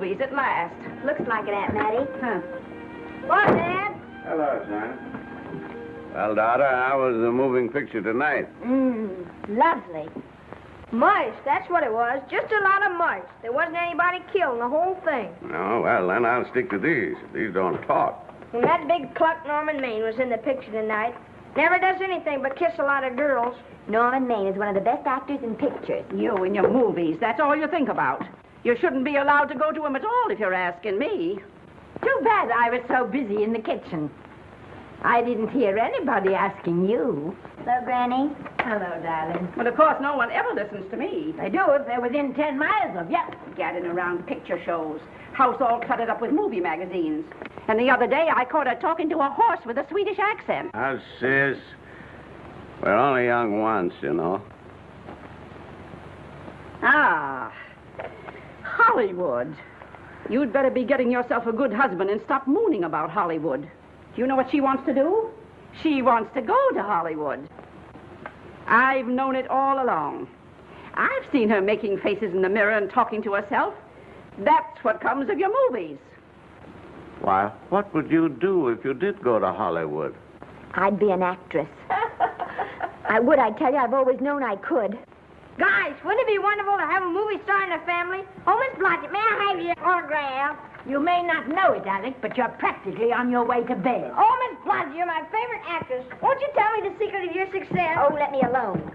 movies at last. Looks like it, Aunt Mattie. Huh. What, Dad? Hello, son. Well, daughter, how was the moving picture tonight? Lovely. Mice, that's what it was. Just a lot of mice. There wasn't anybody killed in the whole thing. No, well, then I'll stick to these. These don't talk. And that big cluck Norman Maine was in the picture tonight. Never does anything but kiss a lot of girls. Norman Maine is one of the best actors in pictures. You and your movies, that's all you think about. You shouldn't be allowed to go to him at all if you're asking me. Too bad I was so busy in the kitchen. I didn't hear anybody asking you. Hello, Granny. Hello, darling. But of course, no one ever listens to me. They do if they're within 10 miles of you. Gadding around picture shows. House all cluttered up with movie magazines. And the other day, I caught her talking to a horse with a Swedish accent. Now, sis, we're only young once, you know. Ah, Hollywood. You'd better be getting yourself a good husband and stop mooning about Hollywood. Do you know what she wants to do? She wants to go to Hollywood. I've known it all along. I've seen her making faces in the mirror and talking to herself. That's what comes of your movies. Why, what would you do if you did go to Hollywood? I'd be an actress. I would, I tell you. I've always known I could. Guys, wouldn't it be wonderful to have a movie star in the family? Oh, Miss Blodgett, may I have your autograph? You may not know it, Alec, but you're practically on your way to bed. Oh, Miss Blodgett, you're my favorite actress. Won't you tell me the secret of your success? Oh, let me alone.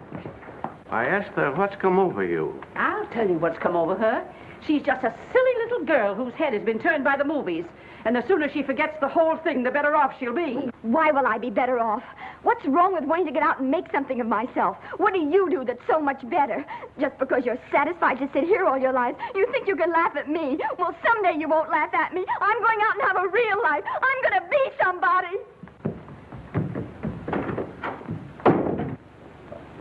I asked her, what's come over you? I'll tell you what's come over her. She's just a silly little girl whose head has been turned by the movies. And the sooner she forgets the whole thing, the better off she'll be. Why will I be better off? What's wrong with wanting to get out and make something of myself? What do you do that's so much better? Just because you're satisfied to sit here all your life, you think you can laugh at me. Well, someday you won't laugh at me. I'm going out and have a real life. I'm going to be somebody.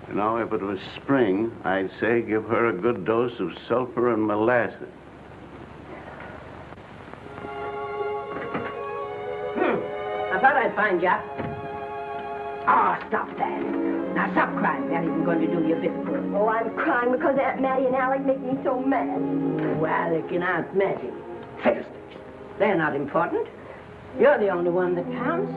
You know, if it was spring, I'd say give her a good dose of sulfur and molasses. I thought I'd find you. Oh, stop that. Now, stop crying. That isn't going to do you a bit of good. Oh, I'm crying because Aunt Mattie and Alec make me so mad. Oh, Alec and Aunt Mattie. Fiddlesticks. They're not important. You're the only one that counts.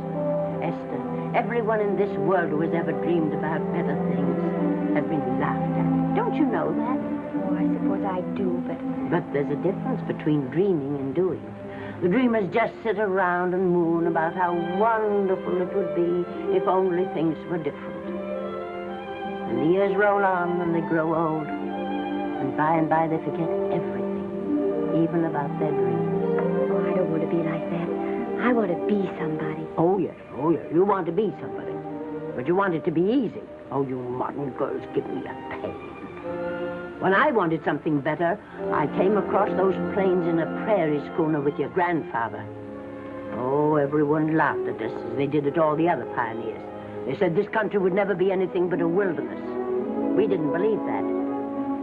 Esther, everyone in this world who has ever dreamed about better things has been laughed at. Don't you know that? Oh, I suppose I do, but... But there's a difference between dreaming and doing. The dreamers just sit around and moon about how wonderful it would be if only things were different. And the years roll on and they grow old. And by they forget everything, even about their dreams. Oh, I don't want to be like that. I want to be somebody. Oh, yes. You want to be somebody. But you want it to be easy. Oh, you modern girls give me a pain. When I wanted something better, I came across those plains in a prairie schooner with your grandfather. Oh, everyone laughed at us as they did at all the other pioneers. They said this country would never be anything but a wilderness. We didn't believe that.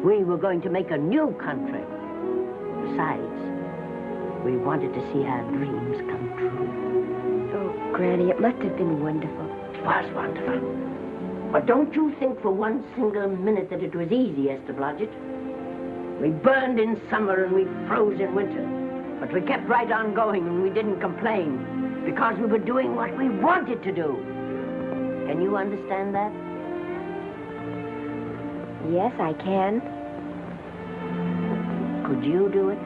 We were going to make a new country. Besides, we wanted to see our dreams come true. Oh, Granny, it must have been wonderful. It was wonderful. But don't you think for one single minute that it was easy, Esther Blodgett? We burned in summer and we froze in winter. But we kept right on going and we didn't complain because we were doing what we wanted to do. Can you understand that? Yes, I can. Could you do it?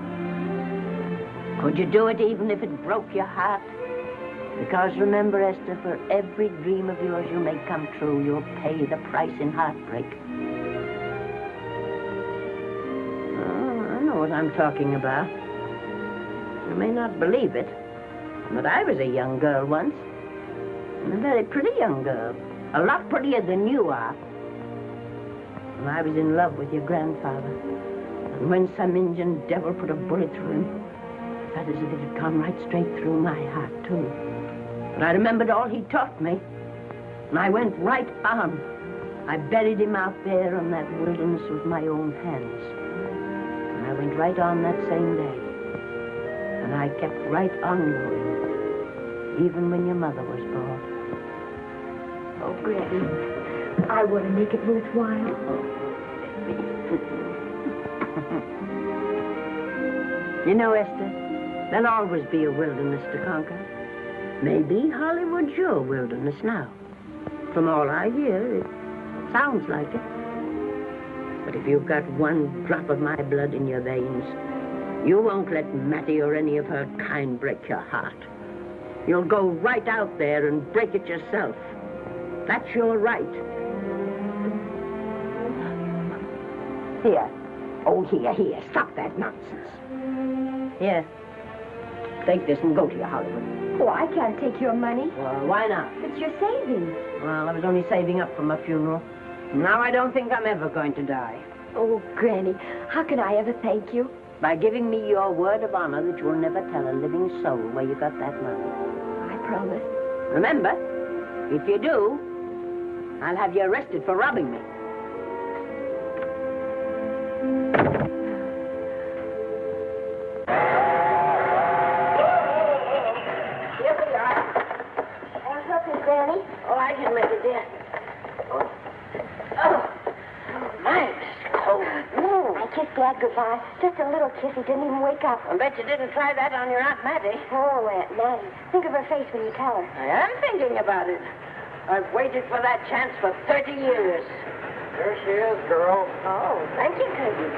Could you do it even if it broke your heart? Because remember, Esther, for every dream of yours you make come true, you'll pay the price in heartbreak. Oh, I know what I'm talking about. You may not believe it, but I was a young girl once. And a very pretty young girl. A lot prettier than you are. And I was in love with your grandfather. And when some Indian devil put a bullet through him, I felt as if it had gone right straight through my heart, too. But I remembered all he taught me, and I went right on. I buried him out there in that wilderness with my own hands. And I went right on that same day. And I kept right on going, even when your mother was born. Oh, Granny, I want to make it worthwhile. You know, Esther, there'll always be a wilderness to conquer. Maybe Hollywood's your wilderness now. From all I hear, it sounds like it. But if you've got one drop of my blood in your veins, you won't let Mattie or any of her kind break your heart. You'll go right out there and break it yourself. That's your right. Here. Oh, here. Stop that nonsense. Here. Take this and go to your Hollywood. Oh, I can't take your money. Well, why not? It's your savings. Well, I was only saving up for my funeral. Now I don't think I'm ever going to die. Oh, Granny, how can I ever thank you? By giving me your word of honor that you'll never tell a living soul where you got that money. I promise. Remember, if you do, I'll have you arrested for robbing me. Here we are. Want to help you, Granny? Oh, I can make it, dear. Oh, my, it's cold. I kissed Dad goodbye. Just a little kiss. He didn't even wake up. I bet you didn't try that on your Aunt Mattie. Oh, Aunt Mattie. Think of her face when you tell her. I am thinking about it. I've waited for that chance for 30 years. There she is, girl. Oh, thank you, Cousin.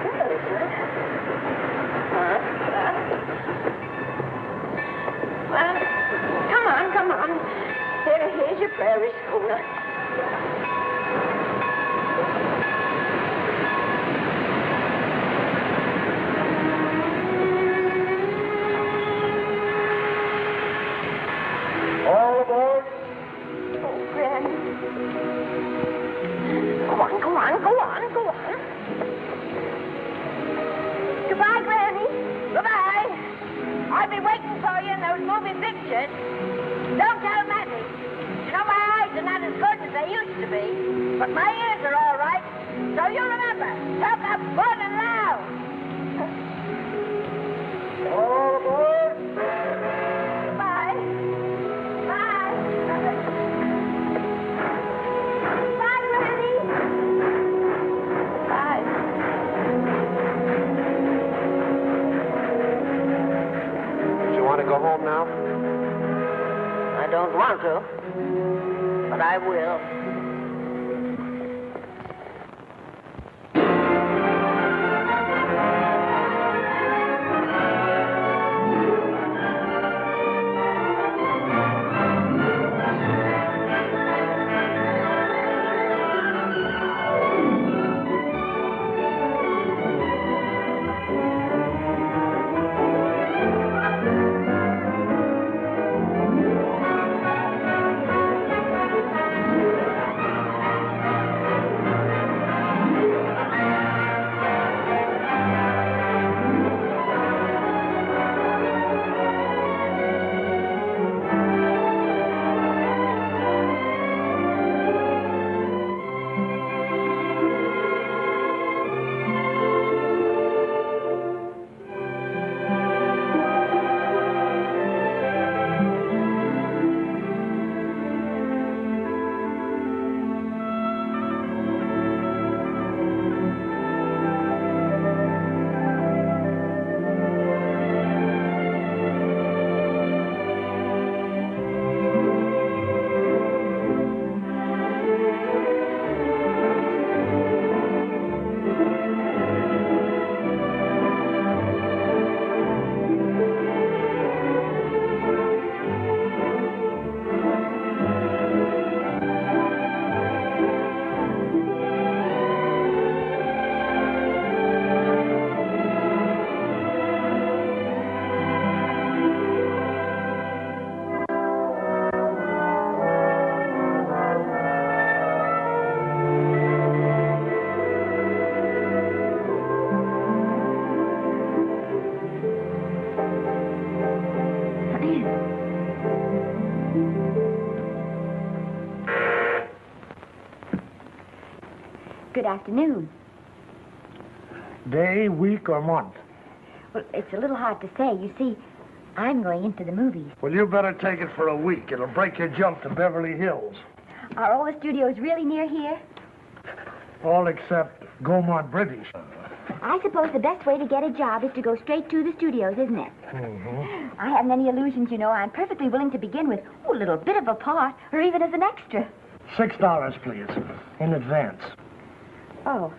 Well, come on. Here's your prairie schooner. All aboard. Oh, Granny. Go on. Goodbye, Granny. Goodbye. I'll be waiting for you in those movie pictures. Don't tell Mattie. You know, my eyes are not as good as they used to be, but my ears are all right. So you remember, talk up good and loud. All aboard. Bye. Bye. Bye, Granny. Bye. You want to go home now? I don't want to, but I will. Good afternoon. Day, week, or month? Well, it's a little hard to say. You see, I'm going into the movies. Well, you better take it for a week. It'll break your jump to Beverly Hills. Are all the studios really near here? All except Gaumont British. I suppose the best way to get a job is to go straight to the studios, isn't it? Mm-hmm. I haven't any illusions, you know. I'm perfectly willing to begin with a little bit of a part, or even as an extra. $6, please, in advance. Oh.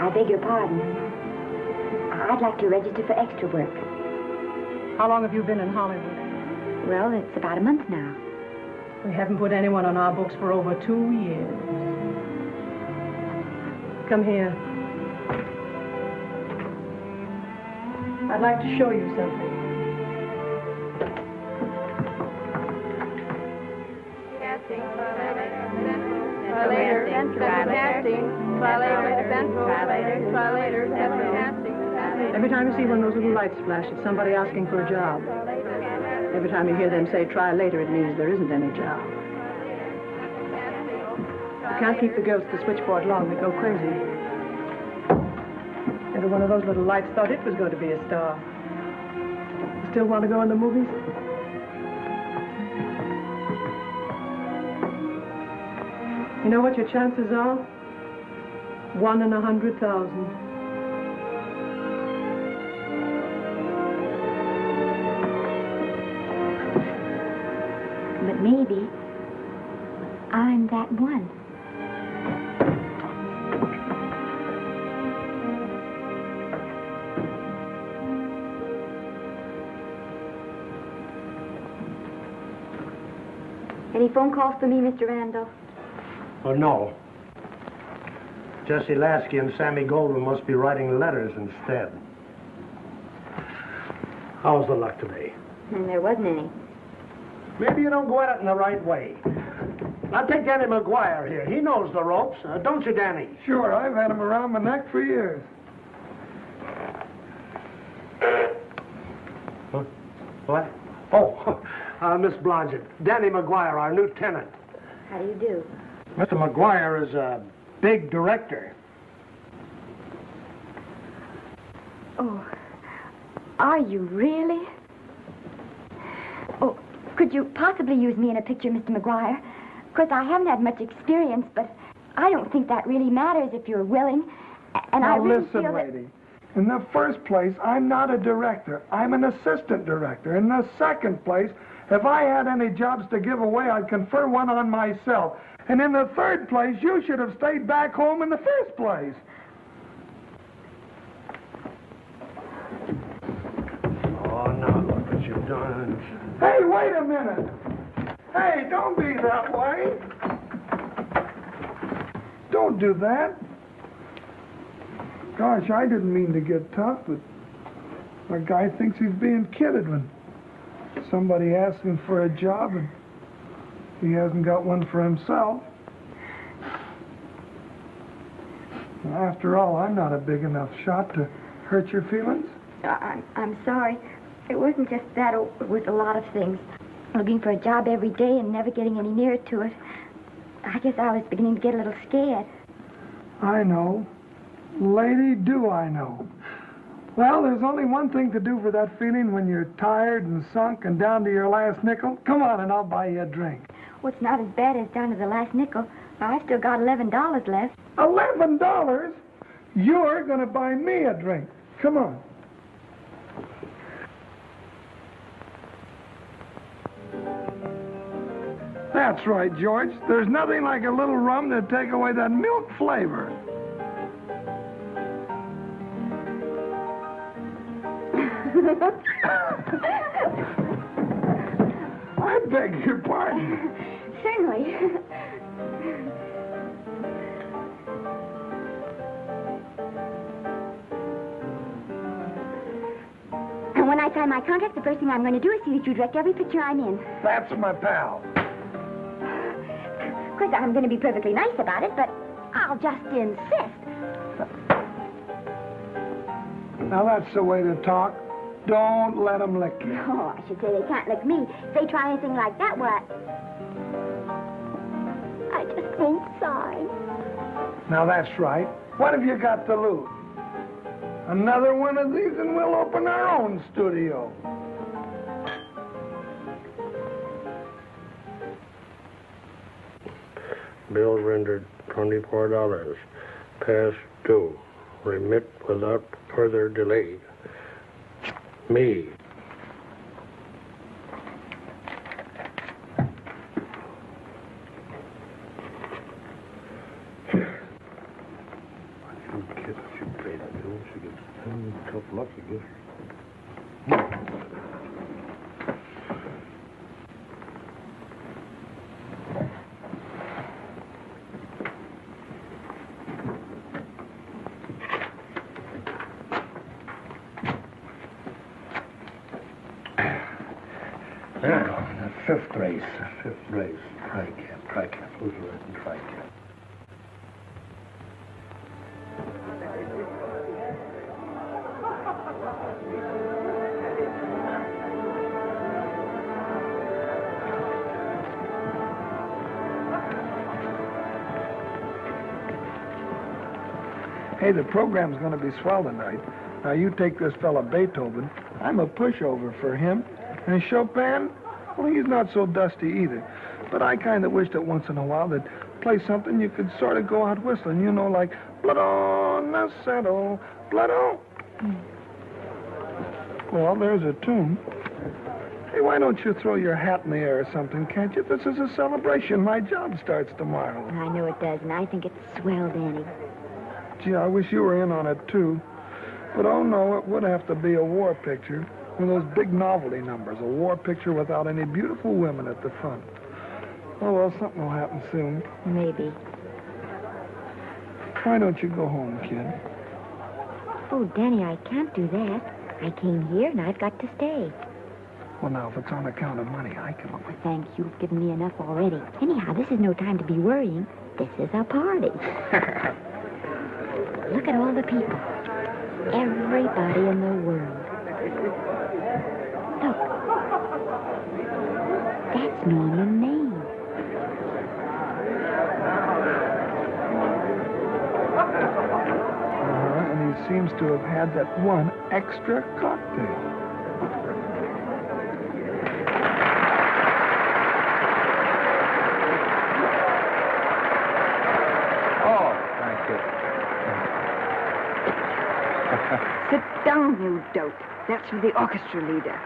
I beg your pardon. I'd like to register for extra work. How long have you been in Hollywood? Well, it's about a month now. We haven't put anyone on our books for over 2 years. Come here. I'd like to show you something. Casting, try later, casting, try later, central, try later, central, casting. Every time you see one of those little lights flash, it's somebody asking for a job. Every time you hear them say try later, it means there isn't any job. You can't keep the girls at the switchboard long. They go crazy. Every one of those little lights thought it was going to be a star. You still want to go in the movies? You know what your chances are? 1 in 100,000. But maybe I'm that one. Any phone calls for me, Mr. Randall? Oh, no. Jesse Lasky and Sammy Goldwyn must be writing letters instead. How's the luck today? And there wasn't any. Maybe you don't go at it in the right way. Now, take Danny McGuire here. He knows the ropes. Don't you, Danny? Sure, I've had him around my neck for years. Huh? What? Oh, Miss Blodgett. Danny McGuire, our new tenant. How do you do? Mr. McGuire is a big director. Oh, are you really? Oh, could you possibly use me in a picture, Mr. McGuire? Of course, I haven't had much experience, but I don't think that really matters if you're willing. And Now I really listen, feel lady. In the first place, I'm not a director. I'm an assistant director. In the second place, if I had any jobs to give away, I'd confer one on myself. And in the third place, you should have stayed back home in the first place. Oh, now look what you've done. Hey, wait a minute. Hey, don't be that way. Don't do that. Gosh, I didn't mean to get tough, but a guy thinks he's being kidded when somebody asks him for a job and he hasn't got one for himself. After all, I'm not a big enough shot to hurt your feelings. I'm sorry. It wasn't just that. It was a lot of things. Looking for a job every day and never getting any nearer to it. I guess I was beginning to get a little scared. I know. Lady, do I know. Well, there's only one thing to do for that feeling when you're tired and sunk and down to your last nickel. Come on and I'll buy you a drink. Well, it's not as bad as down to the last nickel. I've still got $11 left. $11? You're going to buy me a drink. Come on. That's right, George. There's nothing like a little rum to take away that milk flavor. I beg your pardon. Certainly. when I sign my contract, the first thing I'm going to do is see that you direct every picture I'm in. That's my pal. Of course, I'm going to be perfectly nice about it, but I'll just insist. Now, that's the way to talk. Don't let them lick you. Oh, I should say they can't lick me. If they try anything like that, well, I just won't sign. Now, that's right. What have you got to lose? Another one of these and we'll open our own studio. Bill rendered $24. Past due. Remit without further delay. Me. Tough luck, I guess. Fifth race. Tri-cap. Who's right in tri-cap? Hey, the program's going to be swell tonight. Now, you take this fella Beethoven. I'm a pushover for him. And Chopin, well, he's not so dusty either. But I kind of wish that once in a while they'd play something you could sort of go out whistling, you know, like Blood on the Saddle, Blood on. Well, there's a tune. Hey, why don't you throw your hat in the air or something, can't you? This is a celebration. My job starts tomorrow. I know it does, and I think it's swell, Danny. Gee, I wish you were in on it, too. But, oh, no, it would have to be a war picture. One of those big novelty numbers. A war picture without any beautiful women at the front. Oh, well, something will happen soon. Maybe. Why don't you go home, kid? Oh, Danny, I can't do that. I came here, and I've got to stay. Well, now, if it's on account of money, I can... Oh, thanks. You've given me enough already. Anyhow, this is no time to be worrying. This is a party. Look at all the people. Everybody in the world. Look. That's Norman Maine. And he seems to have had that one extra cocktail. Sit down, you dope. That's for the orchestra leader.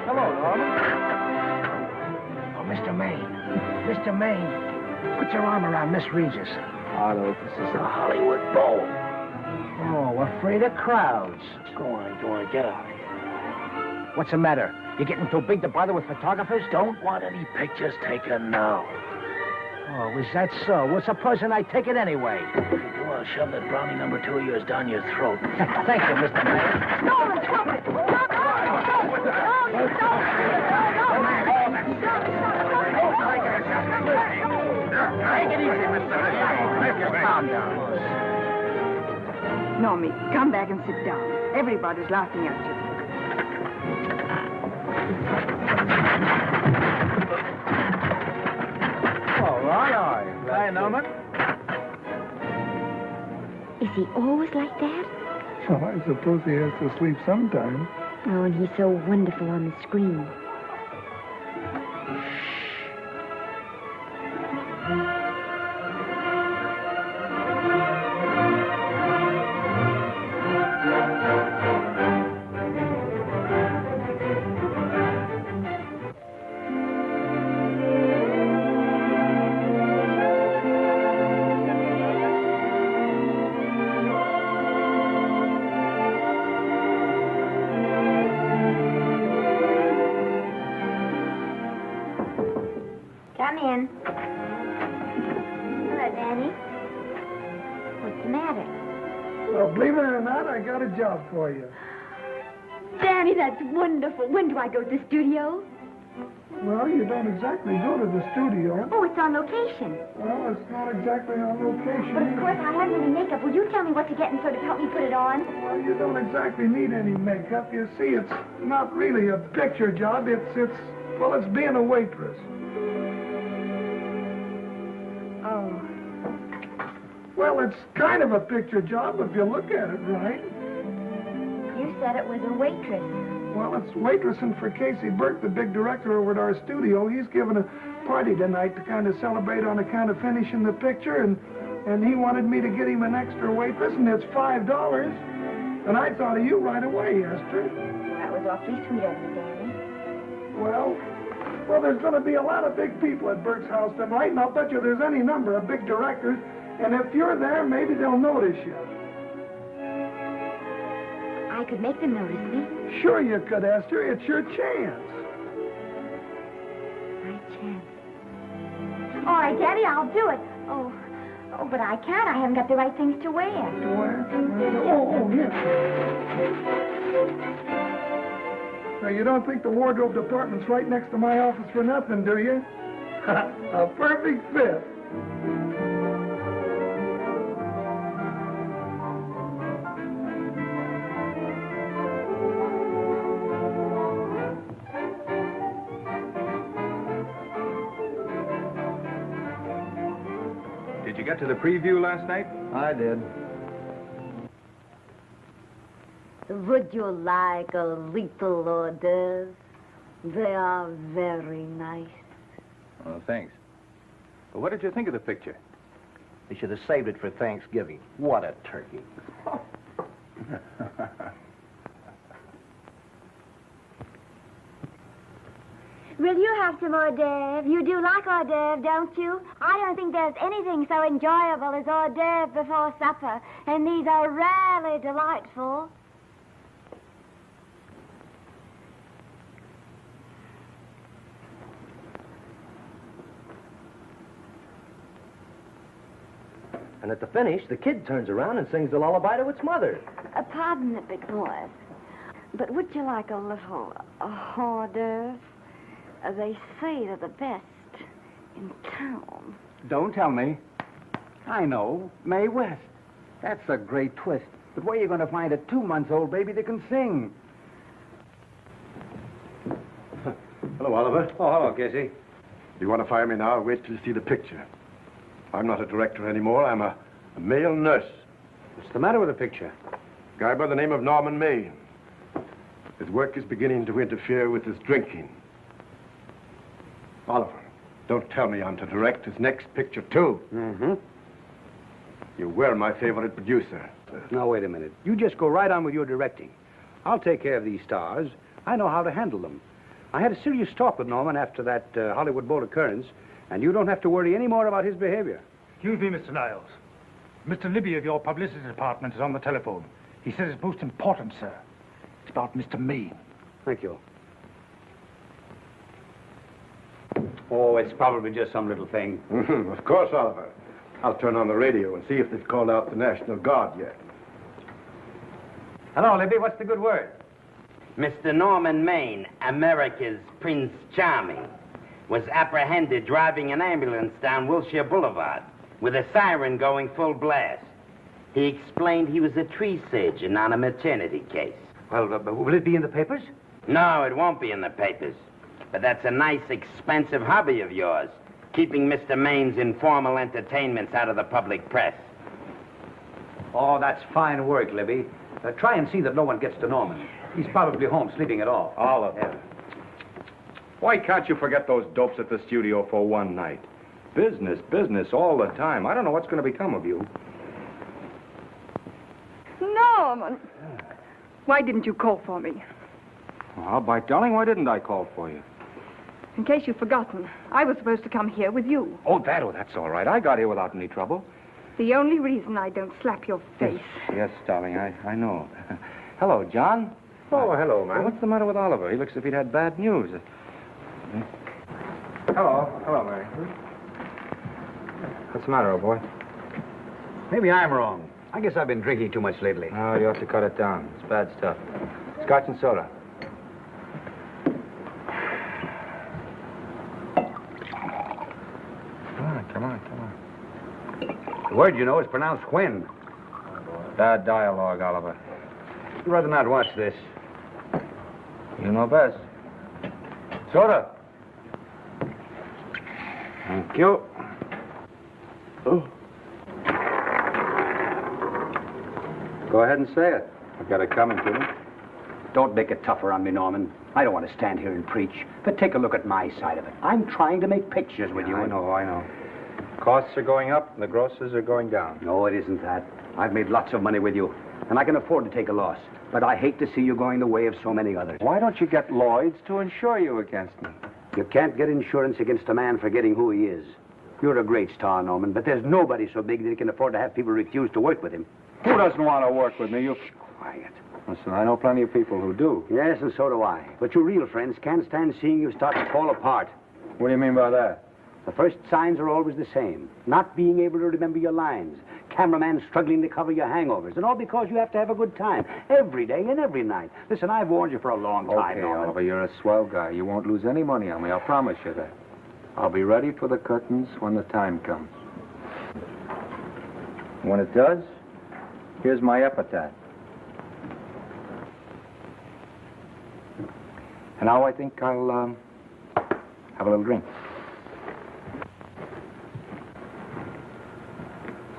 Hello, Norman. Oh, Mr. Maine. Put your arm around Miss Regis. Otto, this is a Hollywood bowl. Oh, afraid of crowds. Go on, get out of here. What's the matter? You getting too big to bother with photographers? Don't want any pictures taken now. Oh, is that so? Well, supposing I take it anyway. If you do, I'll shove that brownie number 2 of yours down your throat. Thank you, Mr. Maine. Norman, stop it! Stop Take it easy, Mr. Maine. Calm down. Normie, come back and sit down. Everybody's laughing at you. All right. Hi, Norman. Is he always like that? Well, I suppose he has to sleep sometime. Oh, and he's so wonderful on the screen. Come in. matter? Well, believe it or not, I got a job for you. Danny, that's wonderful. When do I go to the studio? Well, you don't exactly go to the studio. Oh, it's on location. Well, it's not exactly on location. But of course, I haven't any makeup. Will you tell me what to get and sort of help me put it on? Well, you don't exactly need any makeup. You see, it's not really a picture job. It's being a waitress. Oh. Well, it's kind of a picture job if you look at it right. You said it was a waitress. Well, it's waitressing for Casey Burke, the big director over at our studio. He's giving a party tonight to kind of celebrate on account of finishing the picture, and he wanted me to get him an extra waitress, and it's $5. And I thought of you right away, Esther. That was awfully sweet of you, Danny. Well, there's going to be a lot of big people at Burke's house tonight, and I'll bet you there's any number of big directors, and if you're there, maybe they'll notice you. I could make them notice me. Sure you could, Esther. It's your chance. My chance. All right, Danny, I'll do it. Oh, but I can't. I haven't got the right things to wear. To wear? Oh, yeah. Now, you don't think the wardrobe department's right next to my office for nothing, do you? A perfect fit. Did you get to the preview last night? I did. Would you like a little hors d'oeuvres? They are very nice. Oh, thanks. But what did you think of the picture? They should have saved it for Thanksgiving. What a turkey. Will you have some hors d'oeuvres? You do like hors d'oeuvres, don't you? I don't think there's anything so enjoyable as hors d'oeuvres before supper, and these are really delightful. And at the finish, the kid turns around and sings the lullaby to its mother. Pardon the big voice, but would you like a little hors d'oeuvre? They say they're the best in town. Don't tell me. I know. Mae West. That's a great twist. But where are you going to find a 2-month-old baby that can sing? Hello, Oliver. Oh, hello, Casey. Do you want to fire me now or wait till you see the picture? I'm not a director anymore. I'm a male nurse. What's the matter with the picture? A guy by the name of Norman Maine. His work is beginning to interfere with his drinking. Oliver, don't tell me I'm to direct his next picture, too. Mm-hmm. You were my favorite producer. Now, wait a minute. You just go right on with your directing. I'll take care of these stars. I know how to handle them. I had a serious talk with Norman after that Hollywood boat occurrence, and you don't have to worry any more about his behavior. Excuse me, Mr. Niles. Mr. Libby of your publicity department is on the telephone. He says it's most important, sir. It's about Mr. Maine. Thank you. Oh, it's probably just some little thing. Of course, Oliver. I'll turn on the radio and see if they've called out the National Guard yet. Hello, Libby. What's the good word? Mr. Norman Maine, America's Prince Charming, was apprehended driving an ambulance down Wilshire Boulevard with a siren going full blast. He explained he was a tree surgeon on a maternity case. Well, will it be in the papers? No, it won't be in the papers. But that's a nice, expensive hobby of yours, keeping Mr. Maine's informal entertainments out of the public press. Oh, that's fine work, Libby. Try and see that no one gets to Norman. He's probably home sleeping it off. Oliver. Yeah. Why can't you forget those dopes at the studio for one night? Business, business all the time. I don't know what's going to become of you. Norman! Why didn't you call for me? Well, by darling, why didn't I call for you? In case you've forgotten, I was supposed to come here with you. Oh, that's all right. I got here without any trouble. The only reason I don't slap your face. Yes, darling, I know. Hello, John. Oh, hello, man. What's the matter with Oliver? He looks as if he'd had bad news. Hello, Mary. What's the matter, old boy? Maybe I'm wrong. I guess I've been drinking too much lately. Oh, you ought to cut it down. It's bad stuff. Scotch and soda. Come on. The word, you know, is pronounced when. Bad dialogue, Oliver. I'd rather not watch this. You know best. Soda. Thank you. Oh. Go ahead and say it. I've got it coming to me. Don't make it tougher on me, Norman. I don't want to stand here and preach, but take a look at my side of it. I'm trying to make pictures with you. I know. Costs are going up, and the grosses are going down. No, it isn't that. I've made lots of money with you, and I can afford to take a loss. But I hate to see you going the way of so many others. Why don't you get Lloyd's to insure you against me? You can't get insurance against a man forgetting who he is. You're a great star, Norman, but there's nobody so big that he can afford to have people refuse to work with him. Who doesn't want to work with me? You... Quiet. Listen, I know plenty of people who do. Yes, and so do I. But your real friends can't stand seeing you start to fall apart. What do you mean by that? The first signs are always the same. Not being able to remember your lines. Cameraman struggling to cover your hangovers. And all because you have to have a good time. Every day and every night. Listen, I've warned you for a long time, Okay, Norman. Oliver, you're a swell guy. You won't lose any money on me. I'll promise you that. I'll be ready for the curtains when the time comes. When it does, here's my epitaph. And now I think I'll, have a little drink.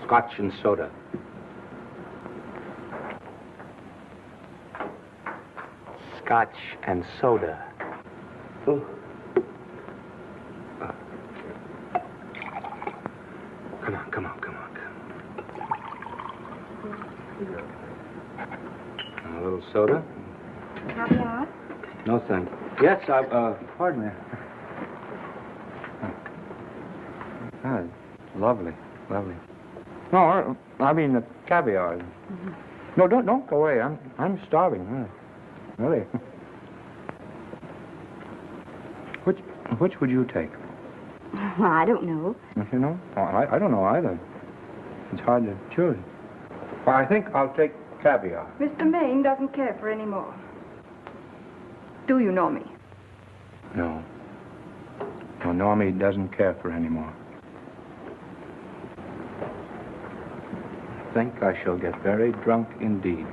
Scotch and soda. Scotch and soda. Oh. Come on. A little soda? Caviar? No, thank you. Yes, pardon me. Ah, lovely. No, I mean the caviar. Mm-hmm. No, don't go away. I'm starving. Really. Which would you take? Well, I don't know. You know? I don't know either. It's hard to choose. Well, I think I'll take caviar. Mr. Maine doesn't care for any more. Do you know me? No. No, Normie doesn't care for any more. I think I shall get very drunk indeed.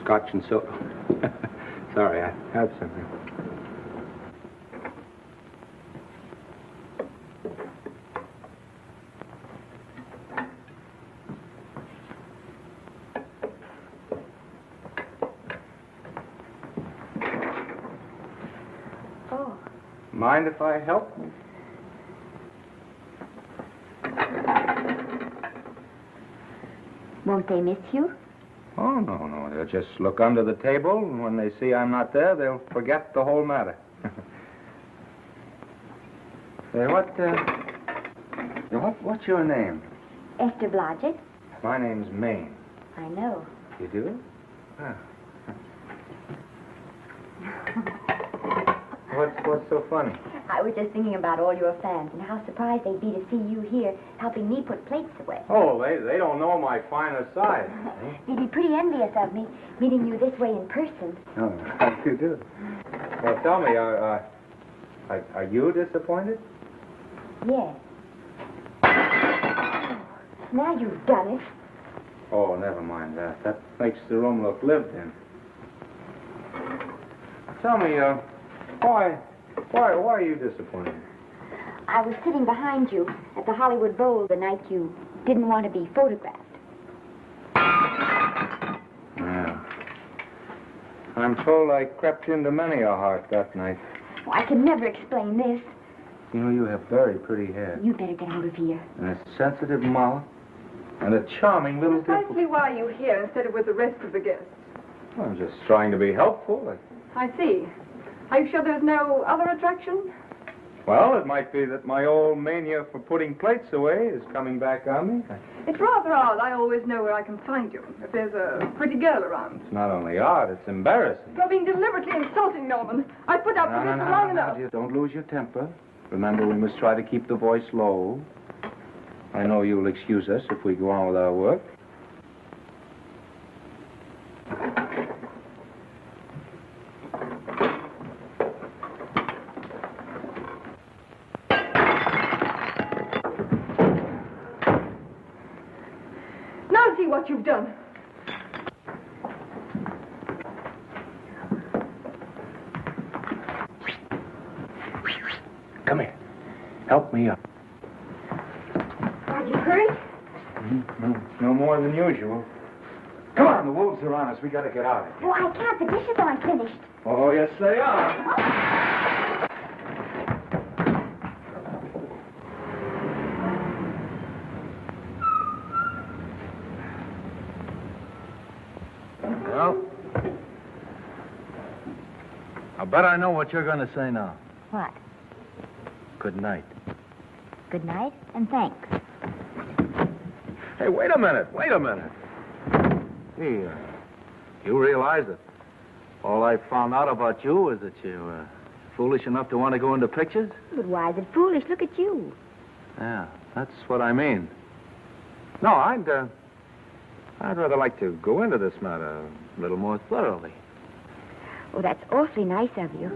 Scotch and soda. Sorry, I had something. Oh. Mind if I help? Won't they miss you? Oh, no. They'll just look under the table, and when they see I'm not there, they'll forget the whole matter. Say, what's your name? Esther Blodgett. My name's Maine. I know. You do? Ah. What's so funny? I was just thinking about all your fans and how surprised they'd be to see you here helping me put plates away. Oh, they don't know my finer side. They'd be pretty envious of me, meeting you this way in person. Oh, how you do? Well, tell me, are you disappointed? Yes. Now you've done it. Oh, never mind that. That makes the room look lived in. Tell me, why are you disappointed? I was sitting behind you at the Hollywood Bowl the night you didn't want to be photographed. Yeah. I'm told I crept into many a heart that night. Oh, I can never explain this. You know, you have very pretty hair. You better get out of here. And a sensitive mouth. And a charming little dimple. Precisely why are you here instead of with the rest of the guests? I'm just trying to be helpful. I see. Are you sure there's no other attraction? Well, it might be that my old mania for putting plates away is coming back on me. It's rather odd. I always know where I can find you if there's a pretty girl around. It's not only odd, it's embarrassing. You're being deliberately insulting, Norman. I put up with this long enough. Don't lose your temper. Remember, we must try to keep the voice low. I know you'll excuse us if we go on with our work. Now see what you've done. Come here. Help me up. Are you hurt? No more than usual. Come on, the wolves are on us. We got to get out of here. Oh, I can't. The dishes aren't finished. Oh, yes, they are. Well, I bet I know what you're going to say now. What? Good night. Good night, and thanks. Hey, wait a minute. Hey, you realize that all I found out about you is that you're foolish enough to want to go into pictures? But why is it foolish? Look at you. Yeah, that's what I mean. No, I'd rather like to go into this matter a little more thoroughly. Oh, that's awfully nice of you.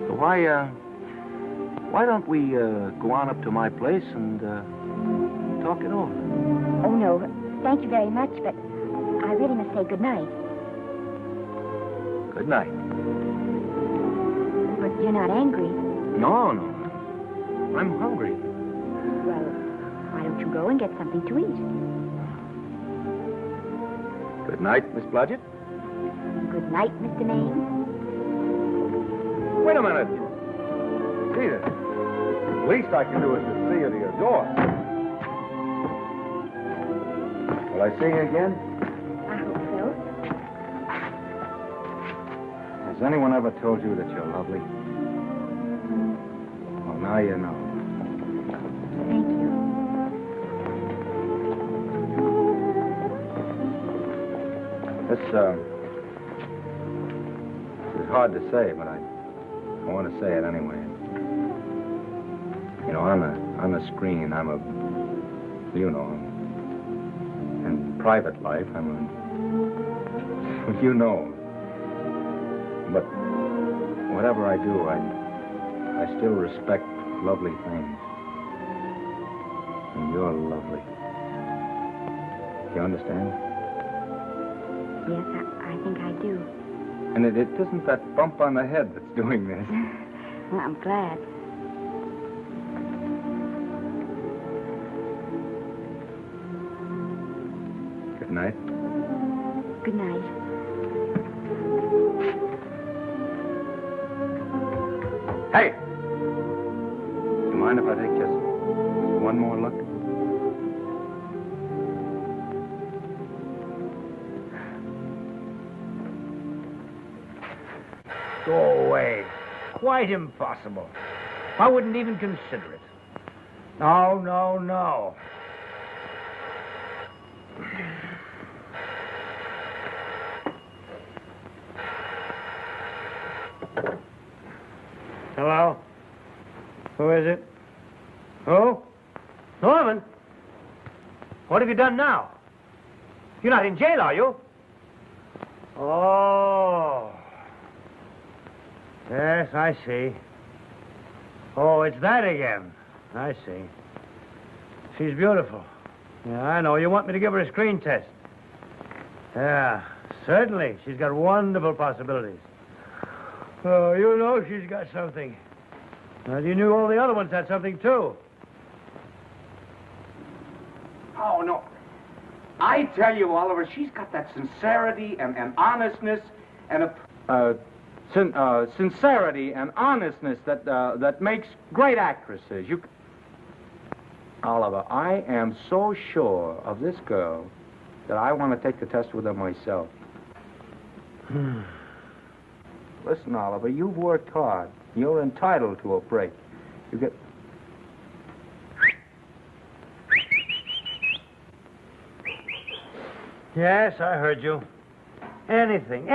So why don't we go on up to my place and talk it over? Oh, no. Thank you very much, but I really must say good night. Good night. But you're not angry. No. I'm hungry. Well, why don't you go and get something to eat? Good night, Miss Blodgett. Good night, Mr. Maine. Wait a minute. Peter, the least I can do is to see you to your door. Will I see you again? I hope so. Has anyone ever told you that you're lovely? Well, now you know. Thank you. This is hard to say, but I want to say it anyway. You know, on the screen, I'm a, you know, in private life, I'm a, you know. But whatever I do, I still respect lovely things. And you're lovely. You understand? Yes, I think I do. And it isn't that bump on the head that's doing this. Well, I'm glad. Good night. Good night. Hey! You mind if I take just one more look? Go away. Quite impossible. I wouldn't even consider it. No. Hello? Who is it? Who? Norman? What have you done now? You're not in jail, are you? Oh. Yes, I see. Oh, it's that again. I see. She's beautiful. Yeah, I know. You want me to give her a screen test? Yeah, certainly. She's got wonderful possibilities. Oh, you know she's got something. Well, you knew all the other ones had something, too. Oh, no. I tell you, Oliver, she's got that sincerity and honestness and a... Sincerity and honestness that makes great actresses. Oliver, I am so sure of this girl that I want to take the test with her myself. Listen, Oliver, you've worked hard. You're entitled to a break. You get... Yes, I heard you. Anything.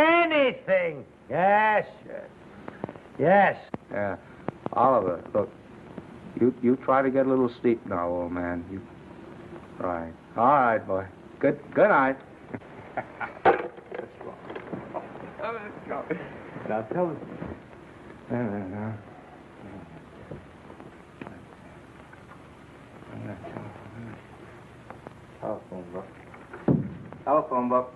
Yes. Yeah. Oliver, look, You try to get a little sleep now, old man. Right. All right, boy. Good night. Let's go. Now tell us. Telephone book. Telephone book.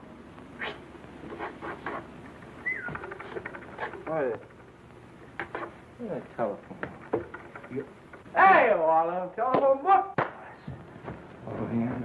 Telephone. Hey, Wallow, telephone book. Oh, yeah.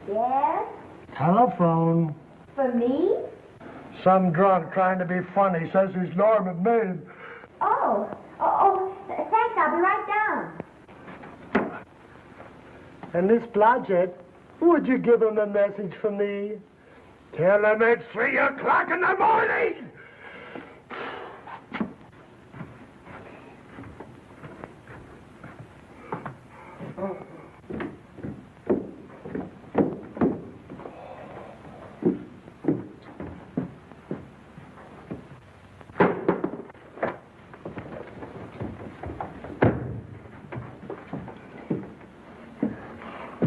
Yes? Telephone. For me? Some drunk trying to be funny says he's Norman Maine. Oh, thanks. I'll be right down. And this Blodgett, would you give him a message for me? Tell him it's 3 o'clock in the morning!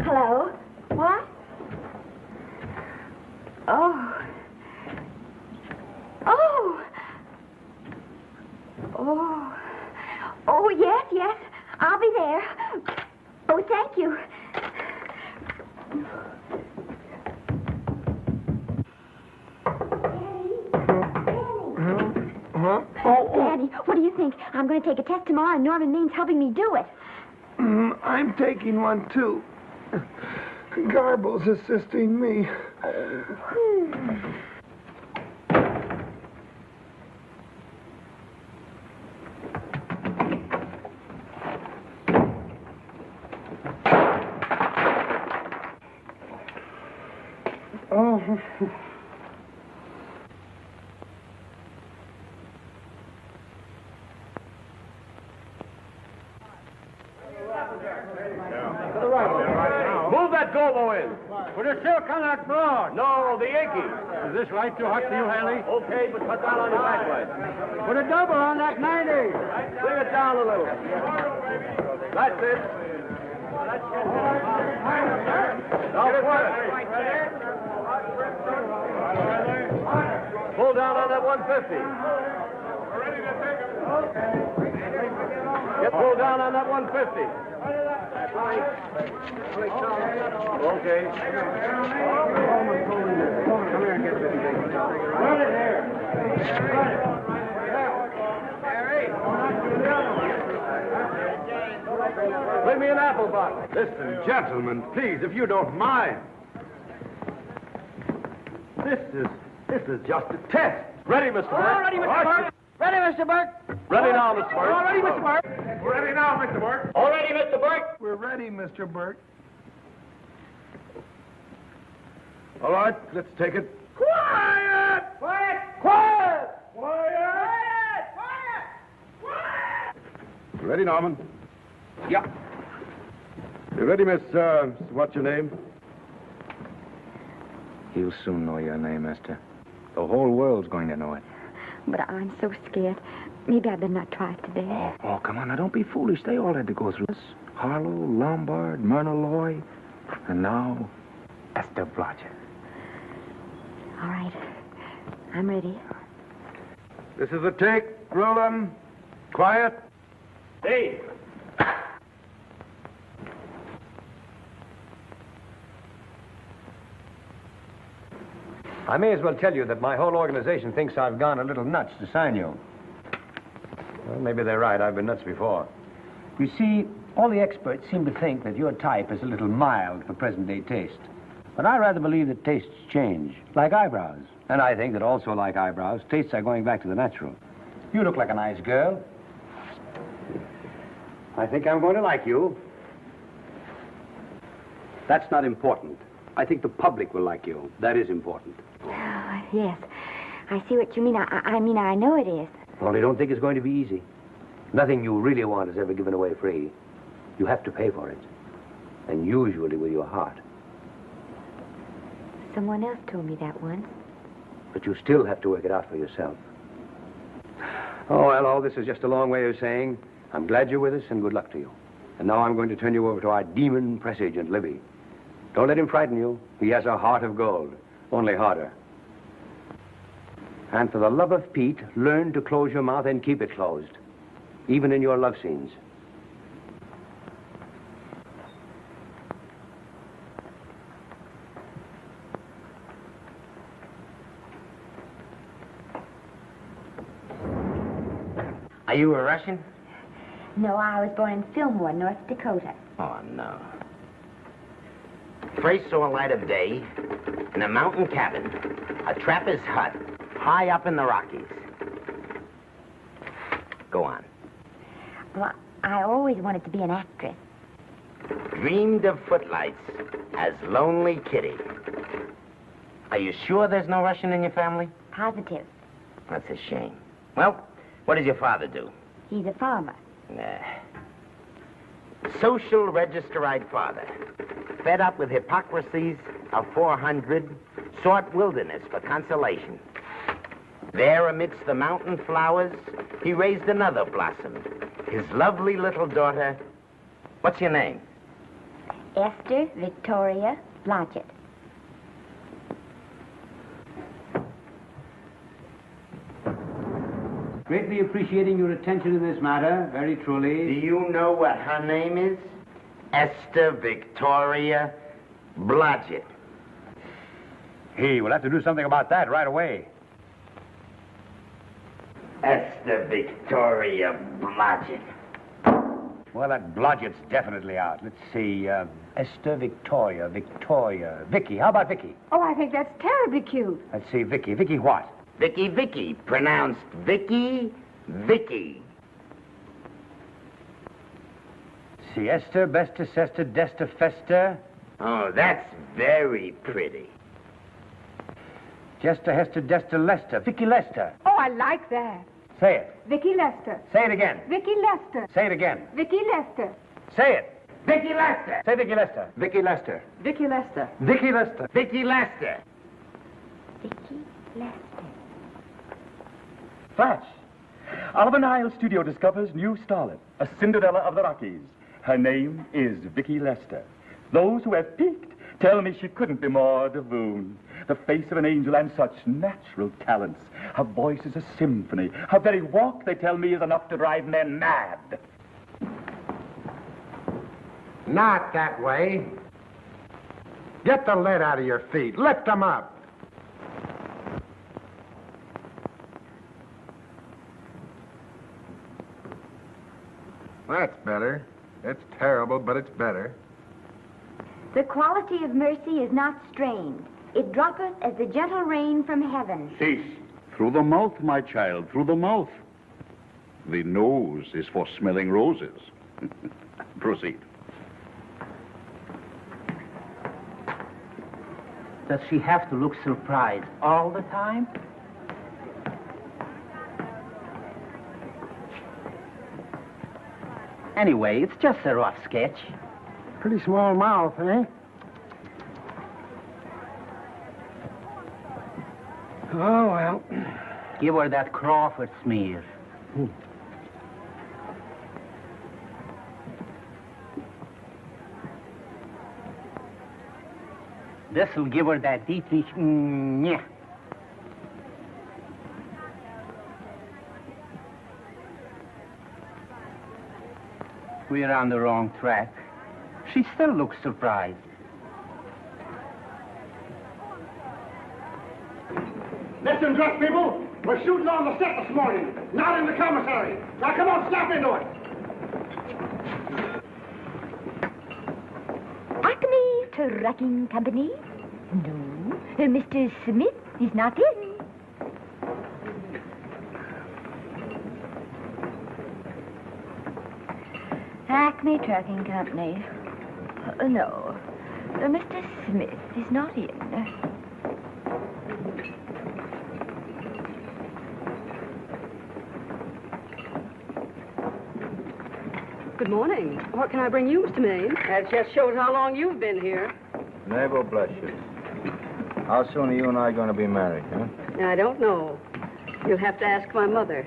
Hello? What? Oh. Oh. Oh. Oh, yes. I'll be there. Oh, thank you. Daddy, what do you think? I'm going to take a test tomorrow, and Norman Maine's helping me do it. I'm taking one, too. Garble's assisting me. Oh. Move that Gobo in. Put a silk on that broad. No, the Yankee. Is this light too hot for you, Haley? Okay, but cut down on your backlight. Put a double on that 90. Bring it down a little. That's it. Now put it. Pull down on that 150. Get pulled down on that 150. Okay. Come here and get this thing. Run it here. Bring me an apple box. Listen, gentlemen, please, if you don't mind. This is just a test. Ready, Mr. Burke? All ready, Mr. Burke. Ready, Mr. Burke. Ready now, Mr. Burke. All ready, Mr. Burke. We're ready now, Mr. Burke. All ready, Mr. Burke. We're ready, Mr. Burke. All right, let's take it. Quiet! Quiet. Quiet! Quiet. Ready, Norman? Yeah. You ready, Miss, what's your name? You'll soon know your name, Esther. The whole world's going to know it. But I'm so scared. Maybe I better not try it today. Oh, come on. Now, don't be foolish. They all had to go through this. Harlow, Lombard, Myrna Loy, and now Esther Blodgett. All right. I'm ready. This is a take. Rolling. Quiet. Hey! I may as well tell you that my whole organization thinks I've gone a little nuts to sign you. Well, maybe they're right. I've been nuts before. You see, all the experts seem to think that your type is a little mild for present-day taste. But I rather believe that tastes change, like eyebrows. And I think that also, like eyebrows, tastes are going back to the natural. You look like a nice girl. I think I'm going to like you. That's not important. I think the public will like you. That is important. Oh, yes. I see what you mean. I mean, I know it is. Only don't think it's going to be easy. Nothing you really want is ever given away free. You have to pay for it. And usually with your heart. Someone else told me that once. But you still have to work it out for yourself. Oh, well, all this is just a long way of saying, I'm glad you're with us and good luck to you. And now I'm going to turn you over to our demon press agent, Libby. Don't let him frighten you. He has a heart of gold, only harder. And for the love of Pete, learn to close your mouth and keep it closed, even in your love scenes. Are you a Russian? No, I was born in Fillmore, North Dakota. Oh, no. First saw light of day in a mountain cabin, a trapper's hut, high up in the Rockies. Go on. Well, I always wanted to be an actress. Dreamed of footlights as Lonely Kitty. Are you sure there's no Russian in your family? Positive. That's a shame. Well, what does your father do? He's a farmer. Social registerite father. Fed up with hypocrisies of 400, sought wilderness for consolation. There amidst the mountain flowers, he raised another blossom. His lovely little daughter. What's your name? Esther Victoria Blodgett. Greatly appreciating your attention in this matter, very truly. Do you know what her name is? Esther Victoria Blodgett. Hey, we'll have to do something about that right away. Esther Victoria Blodgett. Well, that Blodgett's definitely out. Let's see, Esther Victoria, Vicki. How about Vicki? Oh, I think that's terribly cute. Let's see, Vicki. Vicki what? Vicki. Pronounced Vicki. See, Esther, Besta, Sesta, Desta, Festa. Oh, that's very pretty. Jester, Hester, Desta, Lester. Vicki Lester. Oh, I like that. Say it. Vicki Lester. Say it again. Vicki Lester. Say it again. Vicki Lester. Say it. Vicki Lester. Say Vicki Lester. Vicki Lester. Vicki Lester. Vicki Lester. Vicki Lester. Vicki Lester. Flash. Oliver Nile Studio discovers new starlet, a Cinderella of the Rockies. Her name is Vicki Lester. Those who have peeked tell me she couldn't be more divoon. The face of an angel and such natural talents. Her voice is a symphony. Her very walk, they tell me, is enough to drive men mad. Not that way. Get the lead out of your feet. Lift them up. That's better. It's terrible, but it's better. The quality of mercy is not strained. It droppeth as the gentle rain from heaven. Cease. Through the mouth, my child, through the mouth. The nose is for smelling roses. Proceed. Does she have to look surprised all the time? Anyway, it's just a rough sketch. Pretty small mouth, eh? Oh, well. Give her that Crawford smear. This'll give her that Dietrich. Yeah. We're on the wrong track. She still looks surprised. Listen, dress people. We're shooting on the set this morning, not in the commissary. Now, come on, snap into it. Acme Trucking Company? No. Mr. Smith is not in. Acme Trucking Company. No. Mr. Smith is not in. Good morning. What can I bring you, Mr. Maine? That just shows how long you've been here. Mabel, bless you. How soon are you and I going to be married, huh? I don't know. You'll have to ask my mother.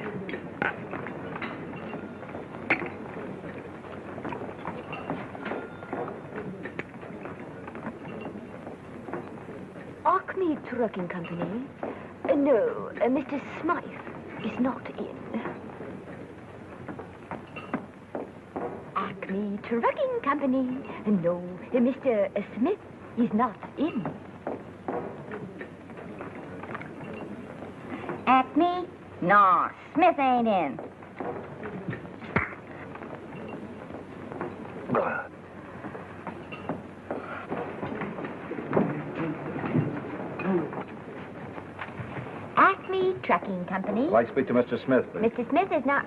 Acme Trucking Company? No, Mr. Smythe is not in. Acme Trucking Company? No, Mr. Smith is not in. Acme? No, Smith ain't in. Acme Trucking Company? I'd like to speak to Mr. Smith, please. Mr. Smith is not...